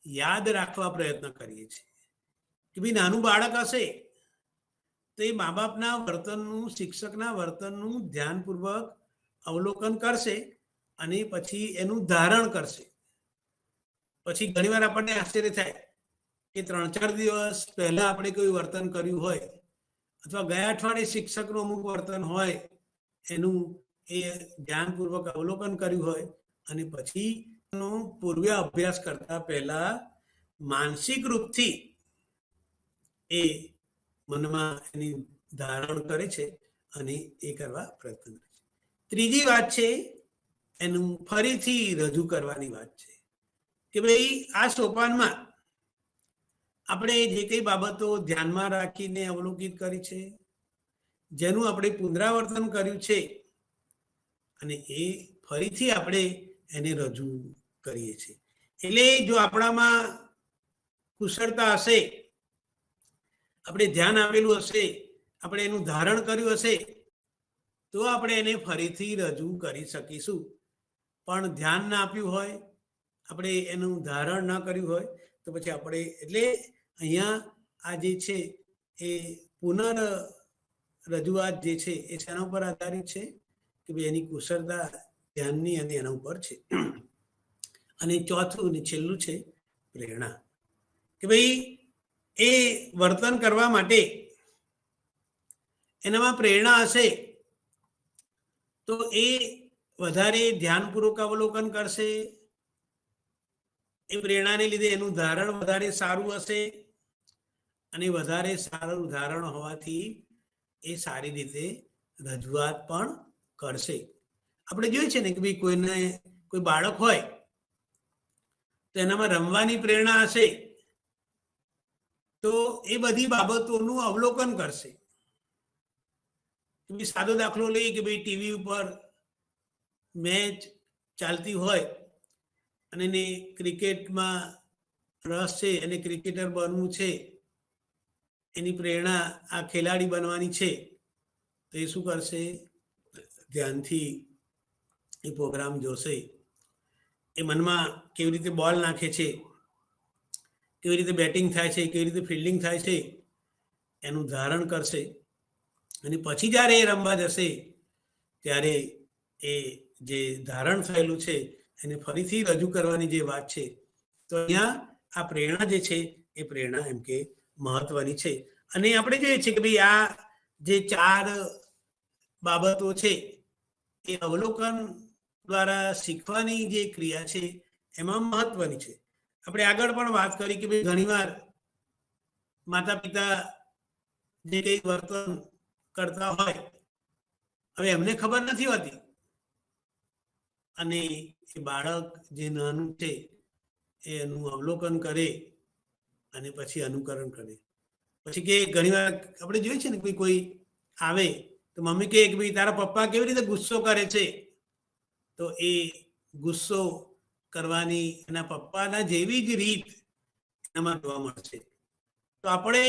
યાદ રાખવા પ્રયત્ન કરીએ છીએ. કે ભાઈ નાનું બાળક હશે તો એ મા બાપના વર્તનનું, શિક્ષકના વર્તનનું ધ્યાનપૂર્વક અવલોકન કરશે અને પછી એનું ધારણ કરશે. પછી ઘણીવાર આપણને આશ્ચર્ય થાય કે 3-4 દિવસ પહેલા આપણે કોઈ વર્તન કર્યું હોય અથવા ગયા અઠવાડિયે શિક્ષકનું અમુક વર્તન હોય એનું એ ધ્યાનપૂર્વક અવલોકન કર્યું હોય અને પછી પૂર્વ અભ્યાસ કરતા પહેલા માનસિક રૂપથી એ મનમાં એની ધારણ કરે છે અને એ કરવા પ્રયત્ન કરે છે. ત્રીજી વાત છે એનું ફરીથી રજૂ કરવાની વાત છે કે ભાઈ આ સોપાનમાં આપણે જે કઈ બાબતો ધ્યાનમાં રાખીને અવલોકિત કરી છે, જેનું આપણે પુનરાવર્તન કર્યું છે અને એ ફરીથી આપણે એને રજૂ કરીએ છીએ. એટલે જો આપણામાં કુશળતા હશે, આપણે ધ્યાન આપેલું હશે, આપણે એનું ધારણ કર્યું હશે તો આપણે એને ફરીથી રજૂ કરી શકીશું. પણ ધ્યાન ના આપ્યું હોય, આપણે એનું ધારણ ના કર્યું હોય તો પછી આપણે, એટલે અહીંયા આ જે છે એ પુનર રજૂઆત જે છે એ શેના ઉપર આધારિત છે કે ભાઈ એની કુશળતા ધ્યાનની અને એના ઉપર છે. અને ચોથું અને છેલ્લું છે પ્રેરણા. કે ભાઈ એ વર્તન કરવા માટે એનામાં પ્રેરણા હશે તો એ વધારે ધ્યાનપૂર્વક અવલોકન કરશે. એ પ્રેરણાને લીધે એનું ધારણ વધારે સારું હશે અને વધારે સારું ધારણ હોવાથી એ સારી રીતે રજૂઆત પણ કરશે. આપણે જોઈએ છે ને કે ભાઈ કોઈને કોઈ બાળક હોય તો એનામાં રમવાની પ્રેરણા હશે તો એ બધી બાબતોનું અવલોકન કરશે. સાદો દાખલો લઈએ કે ભાઈ ટીવી ઉપર મેચ ચાલતી હોય અને એને ક્રિકેટમાં રસ છે, એને ક્રિકેટર બનવું છે, એની પ્રેરણા આ ખેલાડી બનવાની છે, તો એ શું કરશે? ધ્યાનથી એ પ્રોગ્રામ જોશે. એ મનમાં કેવી રીતે બોલ નાખે છે, કેવી રીતે બેટિંગ થાય છે, કેવી રીતે ફિલ્ડિંગ થાય છે એનું ધારણ કરશે અને પછી જ્યારે એ રમવા જશે ત્યારે એ જે ધારણ થયેલું છે એને ફરીથી રજૂ કરવાની જે વાત છે, તો અહીંયા આ પ્રેરણા જે છે એ પ્રેરણા એમ કે મહત્વની છે. અને આપણે જોઈએ છીએ કે ભાઈ આ જે 4 બાબતો છે એ અવલોકન દ્વારા શીખવાની જે ક્રિયા છે એમાં મહત્વની છે. આપણે આગળ પણ વાત કરી કે ભાઈ ઘણીવાર માતા પિતા જે કંઈ વર્તન કરતા હોય, હવે એમને ખબર નથી હોતી અને એ બાળક જે નાનું છે એનું અવલોકન કરે અને પછી અનુકરણ કરે. પછી કે ઘણીવાર આપણે જોઈએ છે ને કોઈ આવે તો મમ્મી કહે કે ભાઈ તારા પપ્પા કેવી રીતે ગુસ્સો કરે છે, તો એ ગુસ્સો કરવાની એના પપ્પાના જેવી જ રીત એનામાં જોવા મળશે. તો આપણે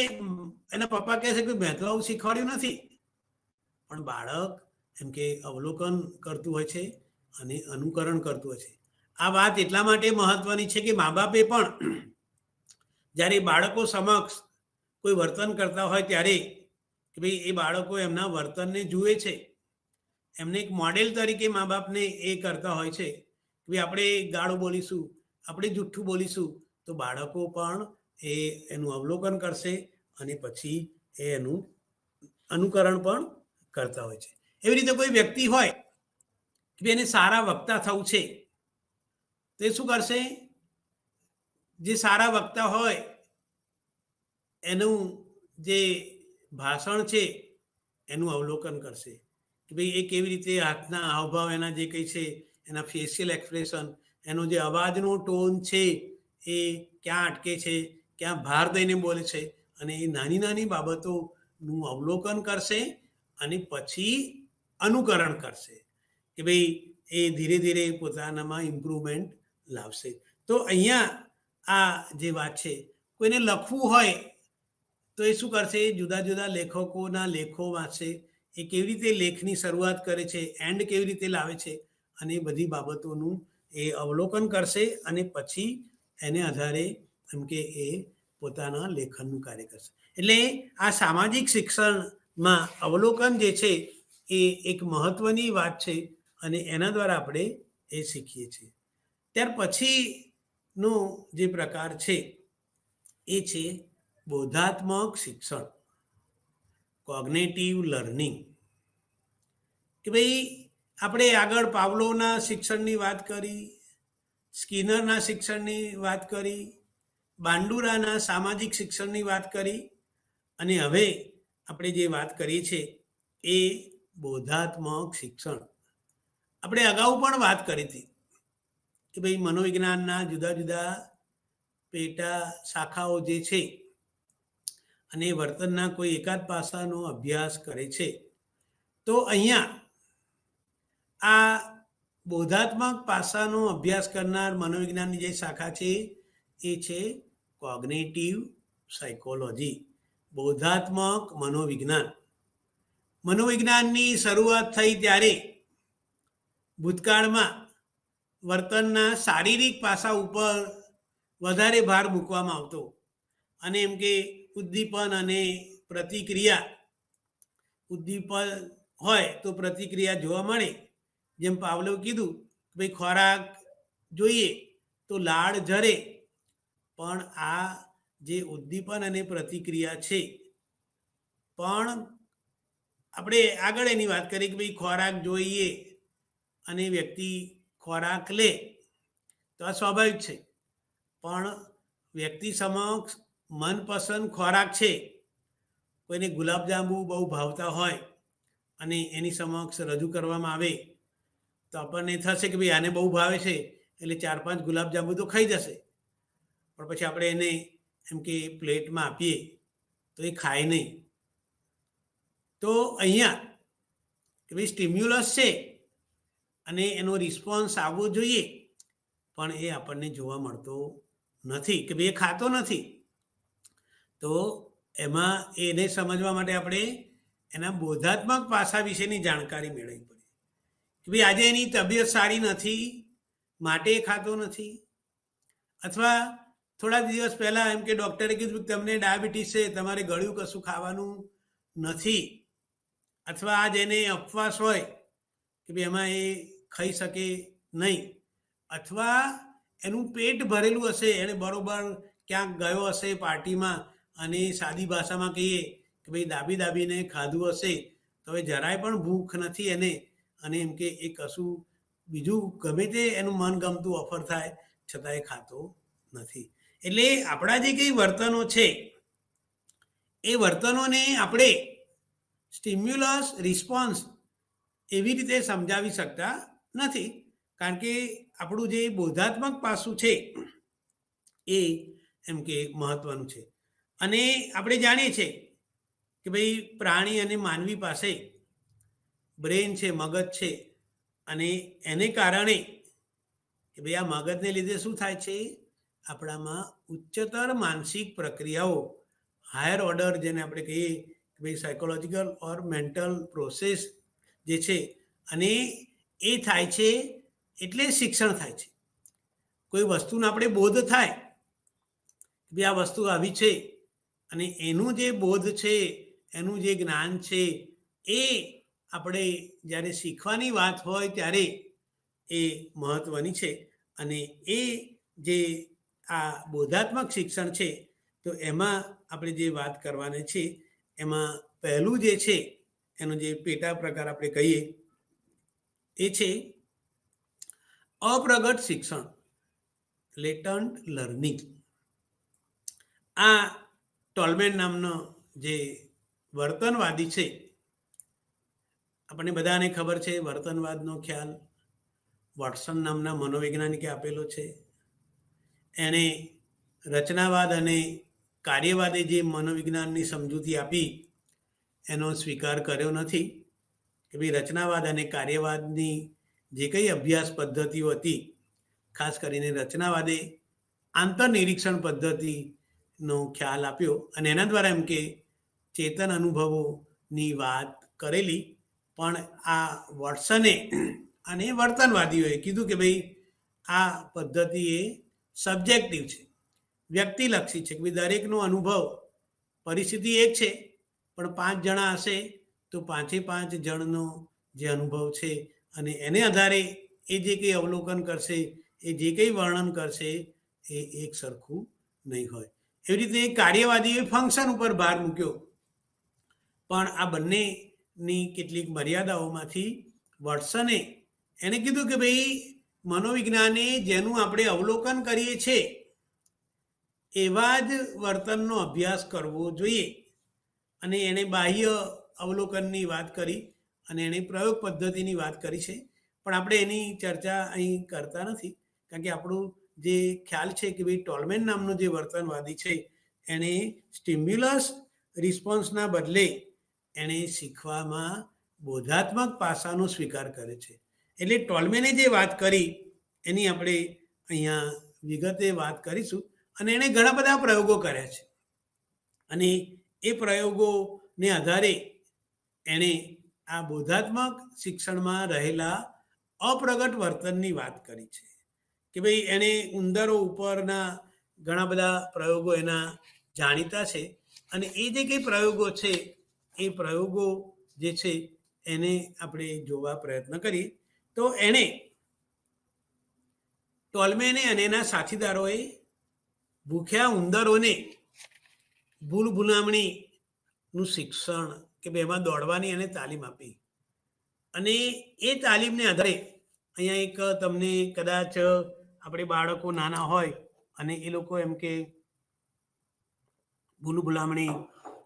એના પપ્પા કહે છે કે મેં તો આવું શીખવાડ્યું નથી, પણ બાળક એમ કે અવલોકન કરતું હોય છે અને અનુકરણ કરતું હોય છે. આ વાત એટલા માટે મહત્વની છે કે મા બાપે પણ જ્યારે બાળકો સમક્ષ કોઈ વર્તન કરતા હોય ત્યારે કે ભાઈ એ બાળકો એમના વર્તનને જુએ છે, એમને એક મોડેલ તરીકે મા બાપને એ કરતા હોય છે કે ભાઈ આપણે ગાળો બોલીશું, આપણે જુઠ્ઠું બોલીશું, તો બાળકો પણ એનું અવલોકન કરશે અને પછી એનું અનુકરણ પણ કરતા હોય છે. એવી રીતે કોઈ વ્યક્તિ હોય કે એને સારા વક્તા થવું છે, તો એ શું કરશે? જે સારા વક્તા હોય એનું જે ભાષણ છે એનું અવલોકન કરશે કે ભાઈ એ કેવી રીતે હાથના હાવભાવ, એના જે કંઈ છે, એના ફેશિયલ એક્સપ્રેશન, એનો જે અવાજનો ટોન છે એ ક્યાં અટકે છે, ક્યાં ભાર દઈને બોલે છે, અને એ નાની નાની બાબતોનું અવલોકન કરશે અને પછી અનુકરણ કરશે કે ભાઈ એ ધીરે ધીરે પોતાનામાં ઇમ્પ્રુવમેન્ટ લાવશે. તો અહીંયા આ જે વાત છે, કોઈને લખવું હોય તો એ શું કરશે? જુદા જુદા લેખકોના લેખો વાંચશે, એ કેવી રીતે લેખની શરૂઆત કરે છે, એન્ડ કેવી રીતે લાવે છે, અને એ બધી બાબતોનું એ અવલોકન કરશે અને પછી એને આધારે એમ કે એ પોતાના લેખનનું કાર્ય કરશે. એટલે આ સામાજિક શિક્ષણમાં અવલોકન જે છે એ એક મહત્વની વાત છે અને એના દ્વારા આપણે એ શીખીએ છીએ. ત્યાર પછીનો જે પ્રકાર છે એ છે બોધાત્મક શિક્ષણ, કોગ્નેટિવ લર્નિંગ. કે ભાઈ આપણે આગળ પાવલોના શિક્ષણની વાત કરી, સ્કિનરના શિક્ષણની વાત કરી, બાંડુરાના સામાજિક શિક્ષણની વાત કરી, અને હવે આપણે જે વાત કરીએ છીએ એ બોધાત્મક શિક્ષણ. આપણે અગાઉ પણ વાત કરી હતી કે ભાઈ મનોવિજ્ઞાનના જુદા જુદા પેટા શાખાઓ જે છે અને વર્તનના કોઈ એકાદ પાસાનો અભ્યાસ કરે છે. તો અહીંયા આ બોધાત્મક પાસાનો અભ્યાસ કરનાર મનોવિજ્ઞાનની જે શાખા છે એ છે કોગ્નેટિવ સાયકોલોજી, બોધાત્મક મનોવિજ્ઞાન. મનોવિજ્ઞાનની શરૂઆત થઈ ત્યારે ભૂતકાળમાં વર્તનના શારીરિક પાસા ઉપર વધારે ભાર મૂકવામાં આવતો, અને એમ કે ઉદ્દીપન અને પ્રતિક્રિયા, ઉદ્દીપન હોય તો પ્રતિક્રિયા જોવા મળે. જેમ પાવલોવે કીધું કે ભાઈ ખોરાક જોઈએ તો લાળ ઝરે, પણ આ જે ઉદ્દીપન અને પ્રતિક્રિયા છે, પણ આપણે આગળ એની વાત કરી કે ભાઈ ખોરાક જોઈએ અને વ્યક્તિ ખોરાક લે તો આ સ્વાભાવિક છે, પણ વ્યક્તિ સમક્ષ મનપસંદ ખોરાક છે, કોઈને ગુલાબજાંબુ બહુ ભાવતા હોય અને એની સમક્ષ રજૂ કરવામાં આવે તો આપણને થશે કે ભાઈ આને બહુ ભાવે છે એટલે 4-5 ગુલાબજાંબુ તો ખાઈ જશે, પણ પછી આપણે એને એમ કે પ્લેટમાં આપીએ તો એ ખાય નહીં. તો અહીંયા કે ભાઈ સ્ટિમ્યુલસ છે અને એનો રિસ્પોન્સ આવવો જોઈએ, પણ એ આપણને જોવા મળતો નથી કે ભાઈ એ ખાતો નથી. તો એમાં એને સમજવા માટે આપણે એના બોધાત્મક પાસા વિશેની જાણકારી મેળવવી પડે કે ભાઈ આજે એની તબિયત સારી નથી માટે એ ખાતો નથી, અથવા થોડા દિવસ પહેલાં એમ કે ડૉક્ટરે કીધું કે તમને ડાયાબિટીસ છે, તમારે ગળ્યું કશું ખાવાનું નથી, અથવા આજ એને અપવાસ હોય કે ભાઈ એમાં એ ખાઈ શકે નહીં, અથવા એનું પેટ ભરેલું હશે, એને બરોબર ક્યાંક ગયો હશે પાર્ટીમાં અને સાદી ભાષામાં કહીએ કે ભાઈ દાબી દાબીને ખાધું હશે, તો હવે જરાય પણ ભૂખ નથી એને, અને એમ કે એ કશું બીજું ગમે તે એનું મનગમતું ઓફર થાય છતાં એ ખાતો નથી. એટલે આપણા જે કંઈ વર્તનો છે એ વર્તનોને આપણે સ્ટિમ્યુલસ રિસ્પોન્સ એવી રીતે સમજાવી શકતા નથી, કારણ કે આપણું જે બોધાત્મક પાસું છે એ એમ કે મહત્વનું છે. અને આપણે જાણીએ છીએ કે ભાઈ પ્રાણી અને માનવી પાસે બ્રેન છે, મગજ છે, અને એને કારણે કે ભાઈ આ મગજને લીધે શું થાય છે, આપણામાં ઉચ્ચતર માનસિક પ્રક્રિયાઓ, હાયર ઓર્ડર જેને આપણે કહીએ કે ભાઈ સાયકોલોજીકલ ઓર મેન્ટલ પ્રોસેસ જે છે, અને એ થાય છે એટલે શિક્ષણ થાય છે. કોઈ વસ્તુનો આપણે બોધ થાય કે ભાઈ આ વસ્તુ આવી છે, અને એનું જે બોધ છે, એનું જે જ્ઞાન છે, એ આપણે જ્યારે શીખવાની વાત હોય ત્યારે એ મહત્ત્વની છે. અને એ જે આ બોધાત્મક શિક્ષણ છે, તો એમાં આપણે જે વાત કરવાની છે, એમાં પહેલું જે છે એનો જે પેટા પ્રકાર આપણે કહીએ એ છે અપ્રગટ શિક્ષણ, લેટન્ટ લર્નિંગ. આ ટોલમેન નામનો જે વર્તનવાદી છે, આપણને બધાને ખબર છે વર્તનવાદનો ખ્યાલ વોટસન નામના મનોવૈજ્ઞાનિકે આપેલો છે. એણે રચનાવાદ અને કાર્યવાદે જે મનોવિજ્ઞાનની સમજૂતી આપી એનો સ્વીકાર કર્યો નથી કે ભાઈ રચનાવાદ અને કાર્યવાદની જે કંઈ અભ્યાસ પદ્ધતિઓ હતી, ખાસ કરીને રચનાવાદે આંતરનિરીક્ષણ પદ્ધતિનો ખ્યાલ આપ્યો અને એના દ્વારા એમ કે ચેતન અનુભવોની વાત કરેલી. પણ આ વોટસને અને વર્તનવાદીઓએ કીધું કે ભાઈ આ પદ્ધતિ એ સબ્જેક્ટિવ છે, વ્યક્તિલક્ષી છે, કે ભાઈ દરેકનો અનુભવ પરિસ્થિતિ એક છે, પણ 5 જણા હશે તો 5 જણનો જે અનુભવ છે અને એને આધારે એ જે કંઈ અવલોકન કરશે, એ જે કંઈ વર્ણન કરશે એ એક સરખું નહીં હોય. એવી રીતે કાર્યવાદીએ ફંક્શન ઉપર ભાર મૂક્યો, પણ આ બંનેની કેટલીક મર્યાદાઓમાંથી વોટસને એને કીધું કે ભાઈ મનોવિજ્ઞાને જેનું આપણે અવલોકન કરીએ છીએ એવા જ વર્તનનો અભ્યાસ કરવો જોઈએ. અને એણે બાહ્ય અવલોકનની વાત કરી અને એણે પ્રયોગ પદ્ધતિની વાત કરી છે, પણ આપણે એની ચર્ચા અહીં કરતા નથી, કારણ કે આપણું જે ખ્યાલ છે કે ભાઈ ટોલમેન નામનો જે વર્તનવાદી છે એણે સ્ટિમ્યુલસ રિસ્પોન્સના બદલે એણે શીખવામાં બોધાત્મક પાસાનો સ્વીકાર કરે છે. એટલે ટોલમેને જે વાત કરી એની આપણે અહીંયા વિગતે વાત કરીશું. અને એણે ઘણા બધા પ્રયોગો કર્યા છે અને એ પ્રયોગોને આધારે એણે આ બોધાત્મક શિક્ષણમાં રહેલા અપ્રગટ વર્તનની વાત કરી છે કે ભાઈ એણે ઉંદરો ઉપરના ઘણા બધા પ્રયોગો એના જાણીતા છે. અને એ જે કંઈ પ્રયોગો છે એ પ્રયોગો જે છે એને આપણે જોવા પ્રયત્ન કરીએ તો એણે ટોલમેને અને એના સાથીદારોએ ભૂખ્યા ઉંદરોને ભૂલભુલામણીનું શિક્ષણ કે ભાઈ એમાં દોડવાની એને તાલીમ આપી. અને એ તાલીમને આધારે અહીંયા એક તમને કદાચ આપણે બાળકો નાના હોય અને એ લોકો એમ કે ભૂલભુલામણી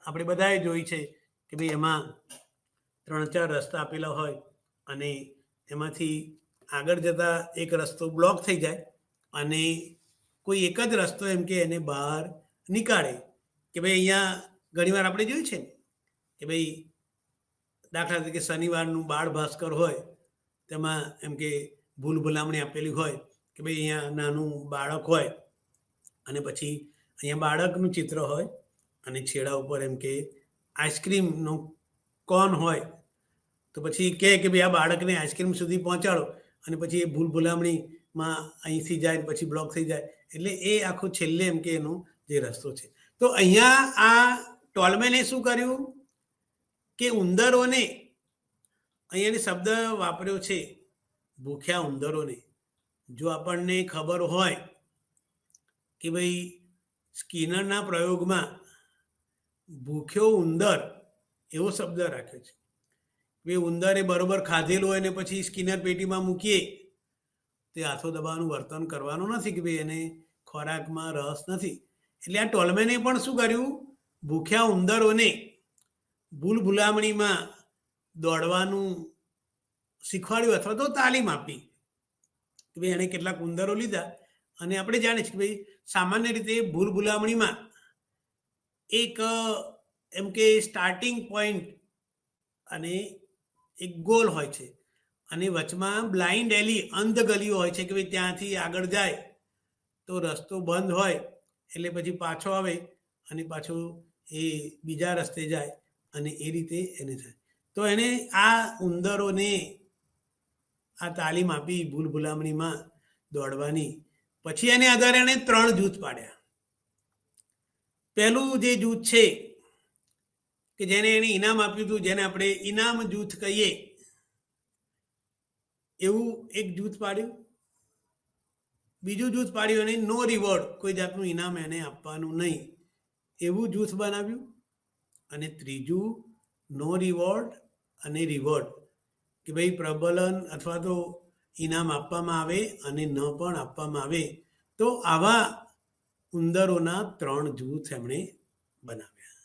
આપણે બધાએ જોઈ છે કે ભાઈ એમાં 3-4 રસ્તા આપેલા હોય અને એમાંથી આગળ જતા એક રસ્તો બ્લોક થઈ જાય અને કોઈ એક જ રસ્તો એમ કે એને બહાર નીકાળે. કે ભાઈ અહીંયા ઘણીવાર આપણે જોયું છે ને કે ભાઈ દાખલા તરીકે શનિવારનું બાળ ભાસ્કર હોય તેમાં એમ કે ભૂલભુલામણી આપેલી હોય કે ભાઈ અહીંયા નાનું બાળક હોય અને પછી અહીંયા બાળકનું ચિત્ર હોય અને છેડા ઉપર એમ કે આઈસ્ક્રીમનો કોન હોય, તો પછી કહે કે ભાઈ આ બાળકને આઈસ્ક્રીમ સુધી પહોંચાડો અને પછી એ ભૂલભુલામણીમાં અહીંથી જાય પછી બ્લોક થઈ જાય. એટલે એ આખો છેલ્લે એમ કે એનો જે રસ્તો છે. તો અહીંયા આ ટોલમેને શું કર્યું કે ઉંદરોને, અહીંયાની શબ્દ વાપર્યો છે ભૂખ્યા ઉંદરોને. જો આપણને ખબર હોય કે ભાઈ સ્કિનરના પ્રયોગમાં ભૂખ્યો ઉંદર એવો શબ્દ રાખ્યો છે. ભાઈ ઉંદરે બરોબર ખાધેલું હોય ને પછી સ્કિનર પેટીમાં મૂકીએ તે હાથો દબાવવાનું વર્તન કરવાનું નથી કે ભાઈ એને ખોરાકમાં રસ નથી. એટલે આ ટોલમેને પણ શું કર્યું, ભૂખ્યા ઉંદરોને ભૂલભુલામણીમાં દોડવાનું શીખવાડ્યું અથવા તો તાલીમ આપી. કે ભાઈ એણે કેટલાક ઉંદરો લીધા અને આપણે જાણીએ છીએ કે ભાઈ સામાન્ય રીતે ભૂલભુલામણીમાં એક એમ કે સ્ટાર્ટિંગ પોઈન્ટ અને એક ગોલ હોય છે અને વચમાં બ્લાઇન્ડ એલી, અંધ ગલીઓ હોય છે કે ભાઈ ત્યાંથી આગળ જાય તો રસ્તો બંધ હોય એટલે પછી પાછો આવે અને પાછો એ બીજા રસ્તે જાય અને એ રીતે એને થાય. તો એને આ ઉંદરોને આ તાલીમ આપી ભૂલભુલામણીમાં દોડવાની. પછી એને આધારે એને 3 જૂથ પાડ્યા. પહેલું જે જૂથ છે કે જેને એને ઇનામ આપ્યું હતું, જેને આપણે ઇનામ જૂથ કહીએ, એવું એક જૂથ પાડ્યું. બીજું જૂથ પાડ્યું એને નો રિવોર્ડ, કોઈ જાતનું ઇનામ એને આપવાનું નહીં એવું જૂથ બનાવ્યું. અને ત્રીજું નો રિવોર્ડ અને રિવોર્ડ, કે ભાઈ પ્રબલન અથવા તો ઇનામ આપવામાં આવે અને ન પણ આપવામાં આવે. તો આવા ઉંદરોના 3 જૂથ એમણે બનાવ્યા.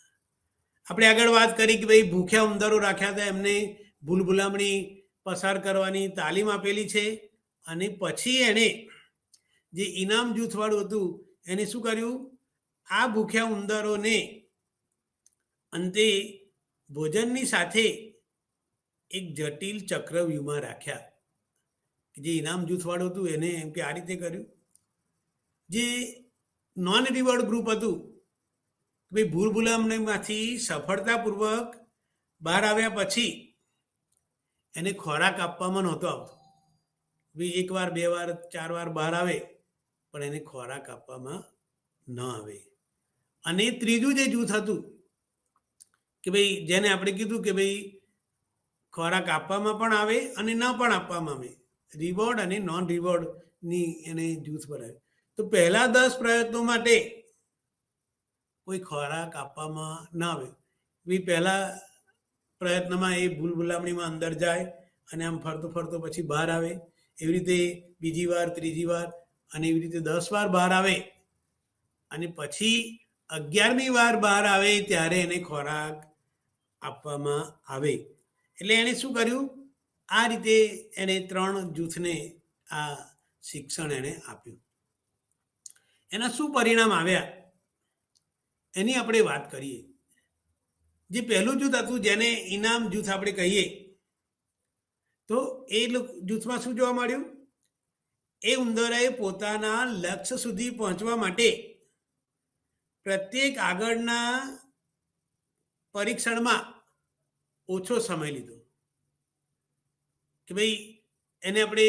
આપણે આગળ વાત કરી કે ભાઈ ભૂખ્યા ઉંદરો રાખ્યા હતા, એમને ભૂલભુલામણી પસાર કરવાની તાલીમ આપેલી છે. અને પછી એણે જે ઇનામ જૂથવાળું હતું એને શું કર્યું, આ ભૂખ્યા ઉંદરોને અંતે ભોજનની સાથે એક જટિલ ચક્રવ્યૂહમાં રાખ્યા. જે ઇનામ જૂથવાળું હતું એને એમ કે આ રીતે કર્યું. જે નોન રિવોર્ડ ગ્રુપ હતું, ભાઈ ભૂલભુલામણીમાંથી સફળતાપૂર્વક બહાર આવ્યા પછી એને ખોરાક આપવામાં નહોતો આવતો. ભાઈ 1 વાર 2 વાર 4 વાર બહાર આવે પણ એને ખોરાક આપવામાં ન આવે. અને ત્રીજું જે જૂથ હતું કે ભાઈ જેને આપણે કીધું કે ભાઈ ખોરાક આપવામાં પણ આવે અને ન પણ આપવામાં આવે, રિવોર્ડ અને નોન રિવોર્ડની એને જૂથ બનાવ્યું. તો પહેલા 10 પ્રયત્નો માટે કોઈ ખોરાક આપવામાં ના આવે. પહેલા પ્રયત્નમાં એ ભૂલભુલામણીમાં અંદર જાય અને આમ ફરતો ફરતો પછી બહાર આવે. એવી રીતે બીજી વાર, ત્રીજી વાર અને એવી રીતે 10 વાર બહાર આવે. અને પછી 11મી વાર બહાર આવે ત્યારે એને ખોરાક આપવામાં આવે. એટલે એણે શું કર્યું, આ રીતે એને 3 જૂથને આ શિક્ષણ એણે આપ્યું. એના શું પરિણામ આવ્યા એની આપણે વાત કરીએ. જે પહેલું જૂથ હતું જેને ઇનામ જૂથ આપણે કહીએ, તો એ જૂથમાં શું જોવા મળ્યું, એ ઉંદરોએ પોતાના લક્ષ્ય સુધી પહોંચવા માટે પ્રત્યેક આગળના પરીક્ષણમાં ઓછો સમય લીધો. કે ભાઈ એને આપણે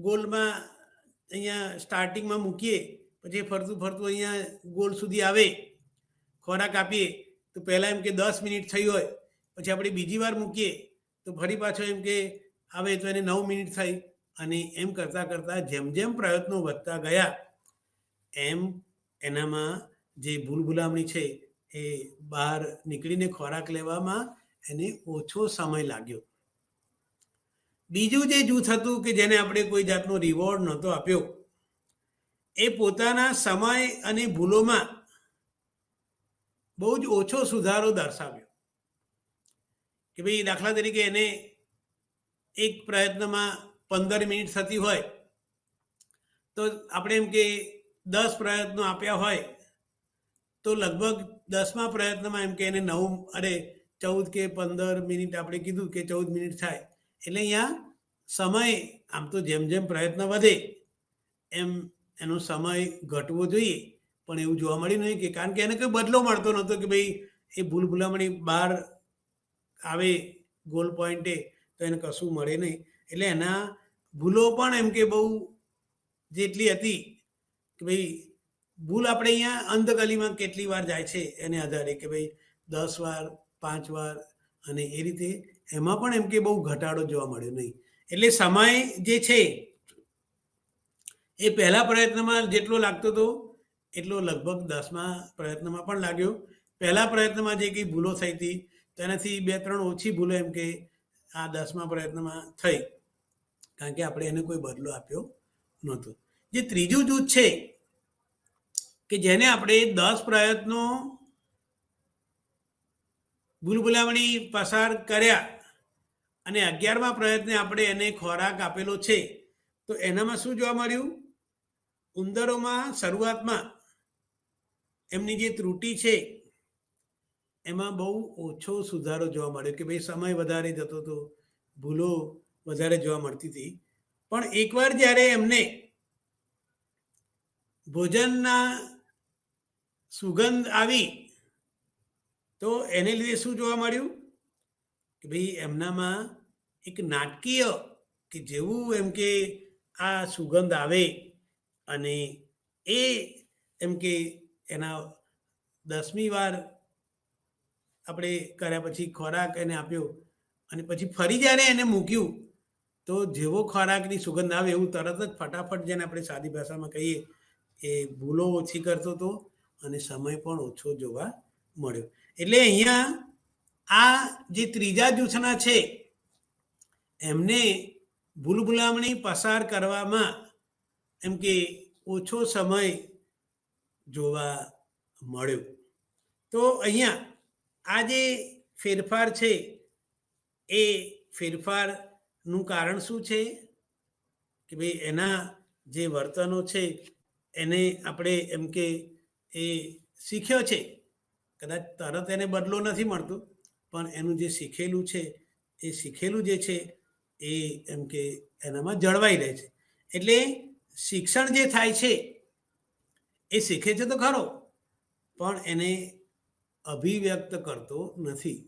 ગોલમાં અહીંયા સ્ટાર્ટિંગમાં મૂકીએ, પછી ફરતું ફરતું અહીંયા ગોલ સુધી આવે, ખોરાક આપીએ તો પહેલાં એમ કે 10 મિનિટ થઈ હોય, પછી આપણે બીજી વાર મૂકીએ તો ફરી પાછો એમ કે આવે તો એને 9 મિનિટ થઈ. અને એમ કરતાં કરતાં જેમ જેમ પ્રયત્નો વધતા ગયા એમ એનામાં જે ભૂલભુલામણી છે એ બહાર નીકળીને ખોરાક લેવામાં એને ઓછો સમય લાગ્યો. બીજું જે જૂથ હતું કે જેને આપણે કોઈ જાતનો રિવોર્ડ નહોતો આપ્યો, એ પોતાના સમય અને ભૂલોમાં બહુ જ ઓછો સુધારો દર્શાવ્યો. કે ભાઈ દાખલા તરીકે એને એક પ્રયત્નમાં 15 મિનિટ થતી હોય તો આપણે એમ કે 10 પ્રયત્નો આપ્યા હોય તો લગભગ 10મા પ્રયત્નમાં એમ કે એને 14 કે 15 મિનિટ આપણે કીધું કે 14 મિનિટ થાય. એટલે અહીંયા સમય આમ તો જેમ જેમ પ્રયત્ન વધે એમ એનો સમય ઘટવો જોઈએ, પણ એવું જોવા મળ્યું નહીં. કે કારણ કે એને કોઈ બદલો મળતો નહોતો કે ભાઈ એ ભૂલભુલામણી બહાર આવે ગોલ પોઈન્ટે તો એને કશું મળે નહીં. એટલે એના ભૂલો પણ એમ કે બહુ જેટલી હતી કે ભાઈ ભૂલ આપણે અહીંયા અંધગલીમાં કેટલી વાર જાય છે એને આધારે કે ભાઈ 10 વાર 5 વાર અને એ રીતે એમાં પણ એમ કે બહુ ઘટાડો જોવા મળ્યો નહીં. એટલે સમય જે છે એ પહેલા પ્રયત્નમાં જેટલો લાગતો હતો એટલો લગભગ 10મા પ્રયત્નમાં પણ લાગ્યો. પહેલા પ્રયત્નમાં જે કંઈ ભૂલો થઈ હતી તેનાથી 2-3 ઓછી ભૂલો એમ કે આ 10મા પ્રયત્નમાં થઈ, કારણ કે આપણે એને કોઈ બદલો આપ્યો નહોતો. જે ત્રીજું જૂથ છે કે જેને આપણે 10 પ્રયત્નો ભૂલભુલામણી પસાર કર્યા અને 11મા પ્રયત્ને આપણે એને ખોરાક આપેલો છે, તો એનામાં શું જોવા મળ્યું, ઉંદરોમાં શરૂઆતમાં એમની જે ત્રુટિ છે એમાં બહુ ઓછો સુધારો જોવા મળ્યો. કે ભાઈ સમય વધારે જતો હતો, ભૂલો વધારે જોવા મળતી હતી. પણ એકવાર જ્યારે એમને ભોજનના સુગંધ આવી તો એને લીધે શું જોવા મળ્યું કે ભાઈ એમનામાં એક નાટકીય કે જેવું એમ કે આ સુગંધ આવે અને એ એમ કે એના 10મી વાર આપણે કર્યા પછી ખોરાક એને આપ્યો અને પછી ફરી જ્યારે એને મૂક્યું તો જેવો ખોરાકની સુગંધ આવે એવું તરત જ ફટાફટ જેને આપણે સાદી ભાષામાં કહીએ એ ભૂલો ઓછી કરતો હતો અને સમય પણ ઓછો જોવા મળ્યો. એટલે અહીંયા આ જે ત્રીજા જૂથના છે એમને ભૂલભુલામણી પસાર કરવામાં એમ કે ઓછો સમય જોવા મળ્યો. તો અહીંયા આ જે ફેરફાર છે એ ફેરફારનું કારણ શું છે કે ભાઈ એના જે વર્તનો છે એને આપણે એમ કે એ શીખ્યો છે, કદાચ તરત એને બદલો નથી મળતો પણ એનું જે શીખેલું છે એ શીખેલું જે છે એ એમ કે એનામાં જળવાઈ રહે છે. એટલે શિક્ષણ જે થાય છે એ શીખે છે તો ખરો પણ એને અભિવ્યક્ત કરતો નથી.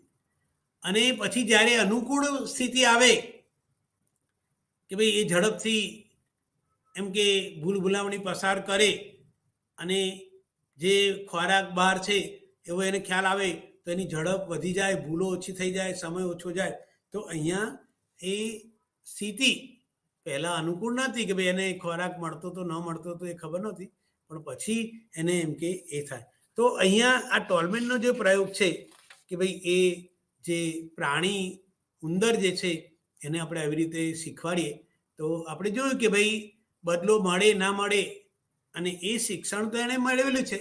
અને પછી જ્યારે અનુકૂળ સ્થિતિ આવે કે ભાઈ એ ઝડપથી એમ કે ભૂલભુલામણી પસાર કરે અને જે ખોરાક બહાર છે એવો એને ખ્યાલ આવે તો એની ઝડપ વધી જાય, ભૂલો ઓછી થઈ જાય, સમય ઓછો જાય. તો અહીંયા એ સ્થિતિ પહેલાં અનુકૂળ નહોતી કે ભાઈ એને ખોરાક મળતો તો ન મળતો તો એ ખબર નહોતી, પણ પછી એને એમ કે એ થાય. તો અહીંયા આ ટોલમેનનો જે પ્રયોગ છે કે ભાઈ એ જે પ્રાણી ઉંદર જે છે એને આપણે આવી રીતે શીખવાડીએ તો આપણે જોયું કે ભાઈ બદલો મળે ના મળે અને એ શિક્ષણ તો એણે મેળવેલું છે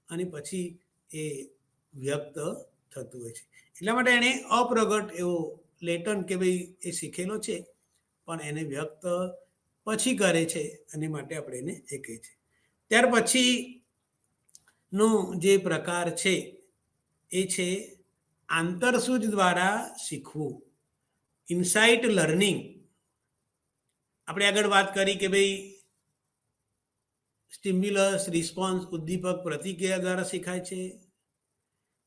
અને પછી એ વ્યક્ત થતું હોય છે. એટલા માટે એણે અપ્રગટ એવો લેટન્ટ કે ભાઈ એ શીખેલો છે પણ એને વ્યક્ત પછી કરે છે અને માટે આપણે એને એ કહીએ છીએ. ત્યાર પછીનો જે પ્રકાર છે એ છે આંતરસૂઝ દ્વારા શીખવું, ઇનસાઇટ લર્નિંગ. આપણે આગળ વાત કરી કે ભાઈ સ્ટિમ્યુલસ રિસ્પોન્સ ઉદ્દીપક પ્રતિક્રિયા દ્વારા શીખાય છે.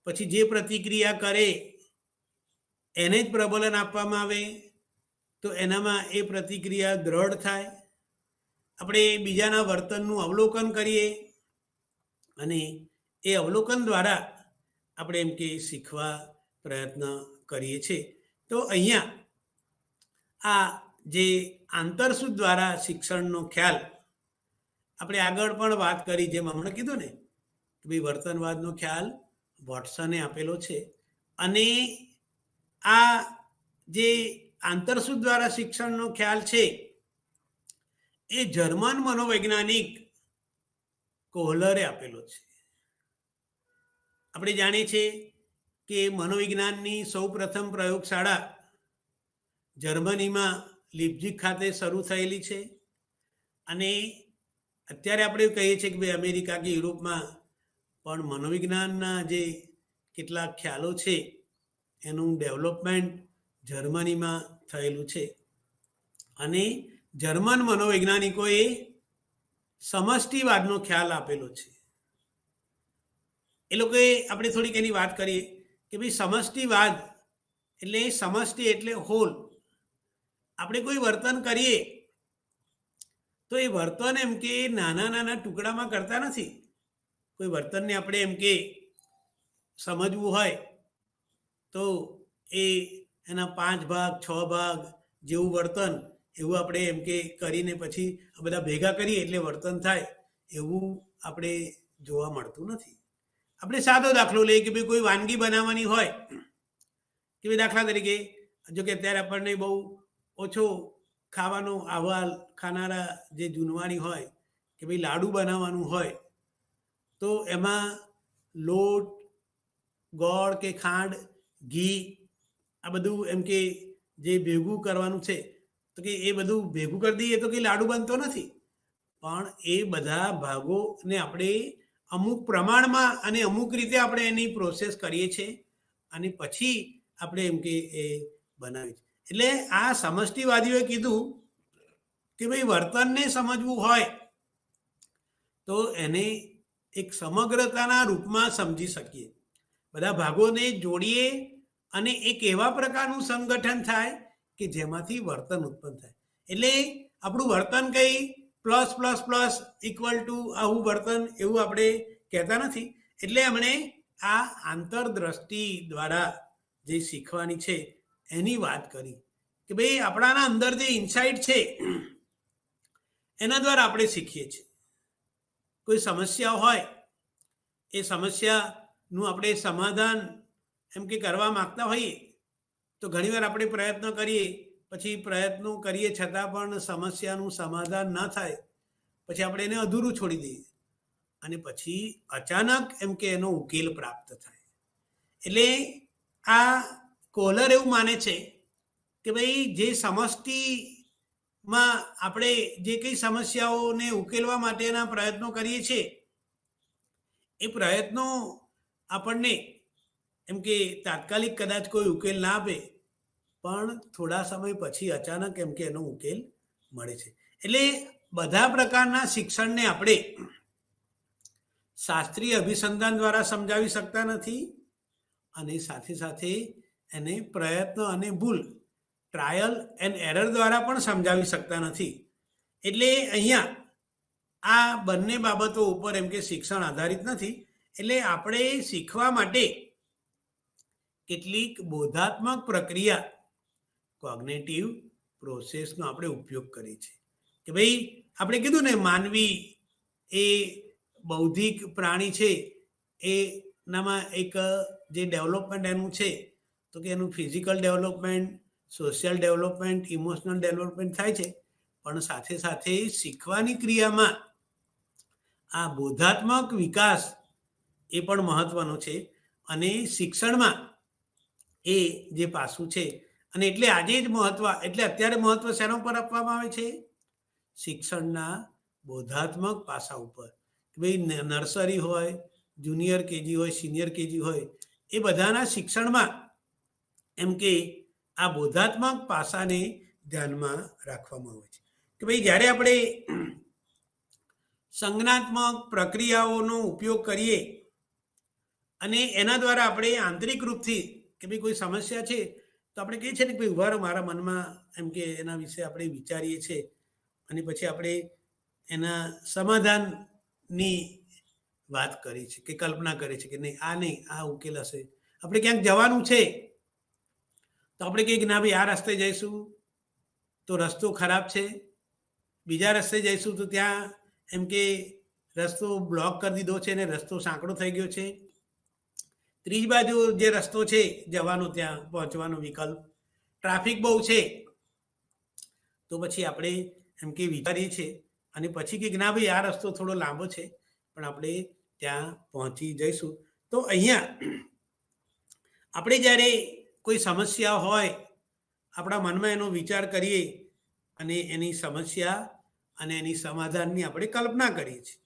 પછી જે પ્રતિક્રિયા કરે એને જ પ્રબલન આપવામાં આવે તો એનામાં એ પ્રતિક્રિયા દ્રઢ થાય. આપણે બીજાના વર્તનનું અવલોકન કરીએ અને એ અવલોકન દ્વારા આપણે એમ કે શીખવા પ્રયત્ન કરીએ છીએ. તો અહીંયા આ જે આંતરસૂઝ દ્વારા શિક્ષણનો ખ્યાલ આપણે આગળ પણ વાત કરી, જેમ હમણાં કીધું ને કે ભાઈ વર્તનવાદનો ખ્યાલ વોટસને આપેલો છે અને આ જે આંતરસૂઝ દ્વારા શિક્ષણનો ખ્યાલ છે એ જર્મન મનોવૈજ્ઞાનિક કોહલરે આપેલો છે. આપણે જાણીએ છીએ કે મનોવિજ્ઞાનની સૌ પ્રથમ પ્રયોગશાળા જર્મનીમાં લીપ્ઝિગ ખાતે શરૂ થયેલી છે અને અત્યારે આપણે કહીએ છીએ કે ભાઈ અમેરિકા કે યુરોપમાં પણ મનોવિજ્ઞાનના જે કેટલાક ખ્યાલો છે એનું ડેવલપમેન્ટ જર્મનીમાં થયેલું છે અને જર્મન મનોવૈજ્ઞાનિકોએ સમષ્ટિવાદનો ખ્યાલ આપેલો છે. એ લોકોએ આપણે થોડીક એની વાત કરીએ કે ભાઈ સમષ્ટિવાદ એટલે સમષ્ટિ એટલે હોલ. આપણે કોઈ વર્તન કરીએ તો એ વર્તન એમ કે નાના નાના ટુકડામાં કરતા નથી. કોઈ વર્તનને આપણે એમ કે સમજવું હોય તો એ એના 5 ભાગ 6 ભાગ જેવું વર્તન એવું આપણે એમ કે કરીને પછી આ બધા ભેગા કરીએ એટલે વર્તન થાય એવું આપણે જોવા મળતું નથી. આપણે સાદો દાખલો લઈએ કે ભાઈ કોઈ વાનગી બનાવવાની હોય કે ભાઈ દાખલા તરીકે જો કે અત્યારે આપણને બહુ ઓછો ખાવાનો અહેવાલ ખાનારા જે જૂનવાણી હોય કે ભાઈ લાડુ બનાવવાનું હોય તો એમાં લોટ, ગોળ કે ખાંડ, ઘી આ બધું એમ કે જે ભેગું કરવાનું છે તો કે એ બધું ભેગું કરી દઈએ તો કે લાડુ બનતો નથી. પણ એ બધા ભાગોને આપણે અમુક પ્રમાણમાં અને અમુક રીતે આપણે એની પ્રોસેસ કરીએ છીએ અને પછી આપણે એમ કે એ બનાવીએ છીએ. એટલે આ સમષ્ટિવાદીઓએ કીધું કે ભાઈ વર્તનને સમજવું હોય તો એને એક સમગ્રતાના રૂપમાં સમજી શકીએ, બધા ભાગોને જોડીએ અને એક એવા પ્રકારનું સંગઠન થાય કે જેમાંથી વર્તન ઉત્પન્ન થાય. એટલે આપણું વર્તન કંઈ plus plus plus equal to આવું વર્તન એવું આપણે કહેતા નથી. એટલે એમણે આ આંતરદ્રષ્ટિ દ્વારા જે શીખવાની છે એની વાત કરી કે ભાઈ આપણાના અંદર જે ઇનસાઇટ છે એના દ્વારા આપણે શીખીએ છીએ. કોઈ સમસ્યા હોય એ સમસ્યાનું આપણે સમાધાન એમ કે કરવા માગતા હોઈએ તો ઘણીવાર આપણે પ્રયત્ન કરીએ, પછી પ્રયત્નો કરીએ છતાં પણ સમસ્યાનું સમાધાન ન થાય, પછી આપણે એને અધૂરું છોડી દઈએ અને પછી અચાનક એમ કે એનો ઉકેલ પ્રાપ્ત થાય. એટલે આ કોહલર એવું માને છે કે ભાઈ જે સમષ્ટિમાં આપણે જે કંઈ સમસ્યાઓને ઉકેલવા માટેના પ્રયત્નો કરીએ છીએ એ પ્રયત્નો આપણને એમ કે તાત્કાલિક કદાચ કોઈ ઉકેલ ના આપે, પણ થોડા સમય પછી અચાનક એમ કે એનો ઉકેલ મળે છે. એટલે બધા પ્રકારના શિક્ષણને આપણે શાસ્ત્રીય અભિસંધાન દ્વારા સમજાવી શકતા નથી અને સાથે સાથે એને પ્રયત્ન અને ભૂલ ટ્રાયલ એન્ડ એરર દ્વારા પણ સમજાવી શકતા નથી. એટલે અહીંયા આ બંને બાબતો ઉપર એમ કે શિક્ષણ આધારિત નથી. એટલે આપણે શીખવા માટે કેટલીક બોધાત્મક પ્રક્રિયા કોગ્નેટિવ પ્રોસેસનો આપણે ઉપયોગ કરીએ છીએ કે ભાઈ આપણે કીધું ને માનવી એ બૌદ્ધિક પ્રાણી છે, એનામાં એક જે ડેવલપમેન્ટ એનું છે તો કે એનું physical development, social development, emotional development થાય છે, પણ સાથે સાથે શીખવાની ક્રિયામાં આ બોધાત્મક વિકાસ એ પણ મહત્વનો છે. અને શિક્ષણમાં એ જે પાસું છે અને એટલે આજે જ મહત્વ, એટલે અત્યારે મહત્વ શેના ઉપર આપવામાં આવે છે? શિક્ષણના બોધાત્મક પાસા ઉપર. ભાઈ નર્સરી હોય, જુનિયર કેજી હોય, સિનિયર કેજી હોય, એ બધાના શિક્ષણમાં એમ કે આ બોધાત્મક પાસાને ધ્યાનમાં રાખવામાં આવે છે કે ભાઈ જ્યારે આપણે સંજ્ઞાત્મક પ્રક્રિયાઓનો ઉપયોગ કરીએ અને એના દ્વારા આપણે આંતરિક રૂપથી કે ભાઈ કોઈ સમસ્યા છે તો આપણે કહીએ છીએ ને કે ભાઈ ઉભા રહો, મારા મનમાં એમ કે એના વિશે આપણે વિચારીએ છીએ અને પછી આપણે એના સમાધાનની વાત કરી છે કે કલ્પના કરી છે કે નહીં આ ઉકેલ હશે. આપણે ક્યાંક જવાનું છે તો આપણે કહીએ કે ના ભાઈ આ રસ્તે જઈશું તો રસ્તો ખરાબ છે, બીજા રસ્તે જઈશું તો ત્યાં એમ કે રસ્તો બ્લોક કરી દીધો છે ને રસ્તો સાંકડો થઈ ગયો છે, ત્રીજી બાજુ જે રસ્તો છે જવાનો ત્યાં પહોંચવાનો વિકલ્પ ટ્રાફિક બહુ છે, તો પછી આપણે એમ કે વિચારીએ છીએ અને પછી કે ના ભાઈ આ રસ્તો થોડો લાંબો છે પણ આપણે ત્યાં પહોંચી જઈશું. તો અહીંયા આપણે જ્યારે કોઈ સમસ્યા હોય આપણા મનમાં એનો વિચાર કરીએ અને એની સમસ્યા અને એની સમાધાનની આપણે કલ્પના કરીએ છીએ.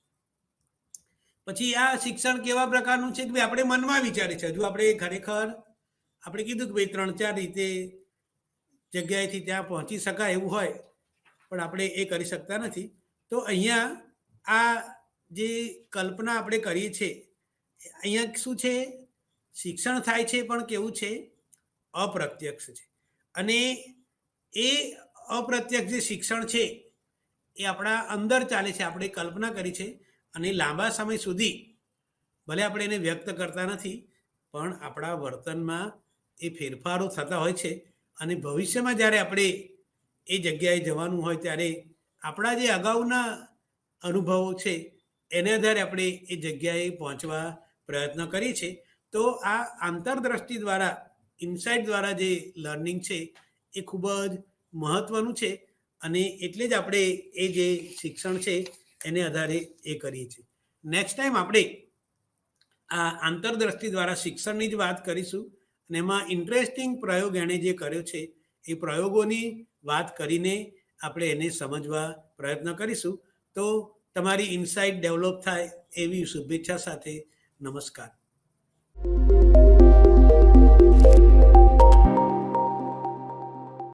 પછી આ શિક્ષણ કેવા પ્રકારનું છે કે ભાઈ આપણે મનમાં વિચારીએ છીએ. હજુ આપણે ખરેખર આપણે કીધું કે ભાઈ 3-4 રીતે જગ્યાએથી ત્યાં પહોંચી શકાય એવું હોય પણ આપણે એ કરી શકતા નથી. તો અહીંયા આ જે કલ્પના આપણે કરીએ છીએ અહીંયા શું છે, શિક્ષણ થાય છે પણ કેવું છે, અપ્રત્યક્ષ છે. અને એ અપ્રત્યક્ષ જે શિક્ષણ છે એ આપણા અંદર ચાલે છે, આપણે કલ્પના કરી છે અને લાંબા સમય સુધી ભલે આપણે એને વ્યક્ત કરતા નથી પણ આપણા વર્તનમાં એ ફેરફારો થતા હોય છે. અને ભવિષ્યમાં જ્યારે આપણે એ જગ્યાએ જવાનું હોય ત્યારે આપણા જે અગાઉના અનુભવો છે એને આધારે આપણે એ જગ્યાએ પહોંચવા પ્રયત્ન કરીએ છીએ. તો આ આંતરદ્રષ્ટિ દ્વારા, ઇનસાઇટ દ્વારા જે લર્નિંગ છે એ ખૂબ જ મહત્ત્વનું છે અને એટલે જ આપણે એ જે શિક્ષણ છે એને આધારે એ કરીએ છીએ. નેક્સ્ટ ટાઈમ આપણે આ આંતરદ્રષ્ટિ દ્વારા શિક્ષણની જ વાત કરીશું અને એમાં ઇન્ટરેસ્ટિંગ પ્રયોગ એણે જે કર્યો છે એ પ્રયોગોની વાત કરીને આપણે એને સમજવા પ્રયત્ન કરીશું. તો તમારી ઇનસાઇટ ડેવલપ થાય એવી શુભેચ્છા સાથે નમસ્કાર.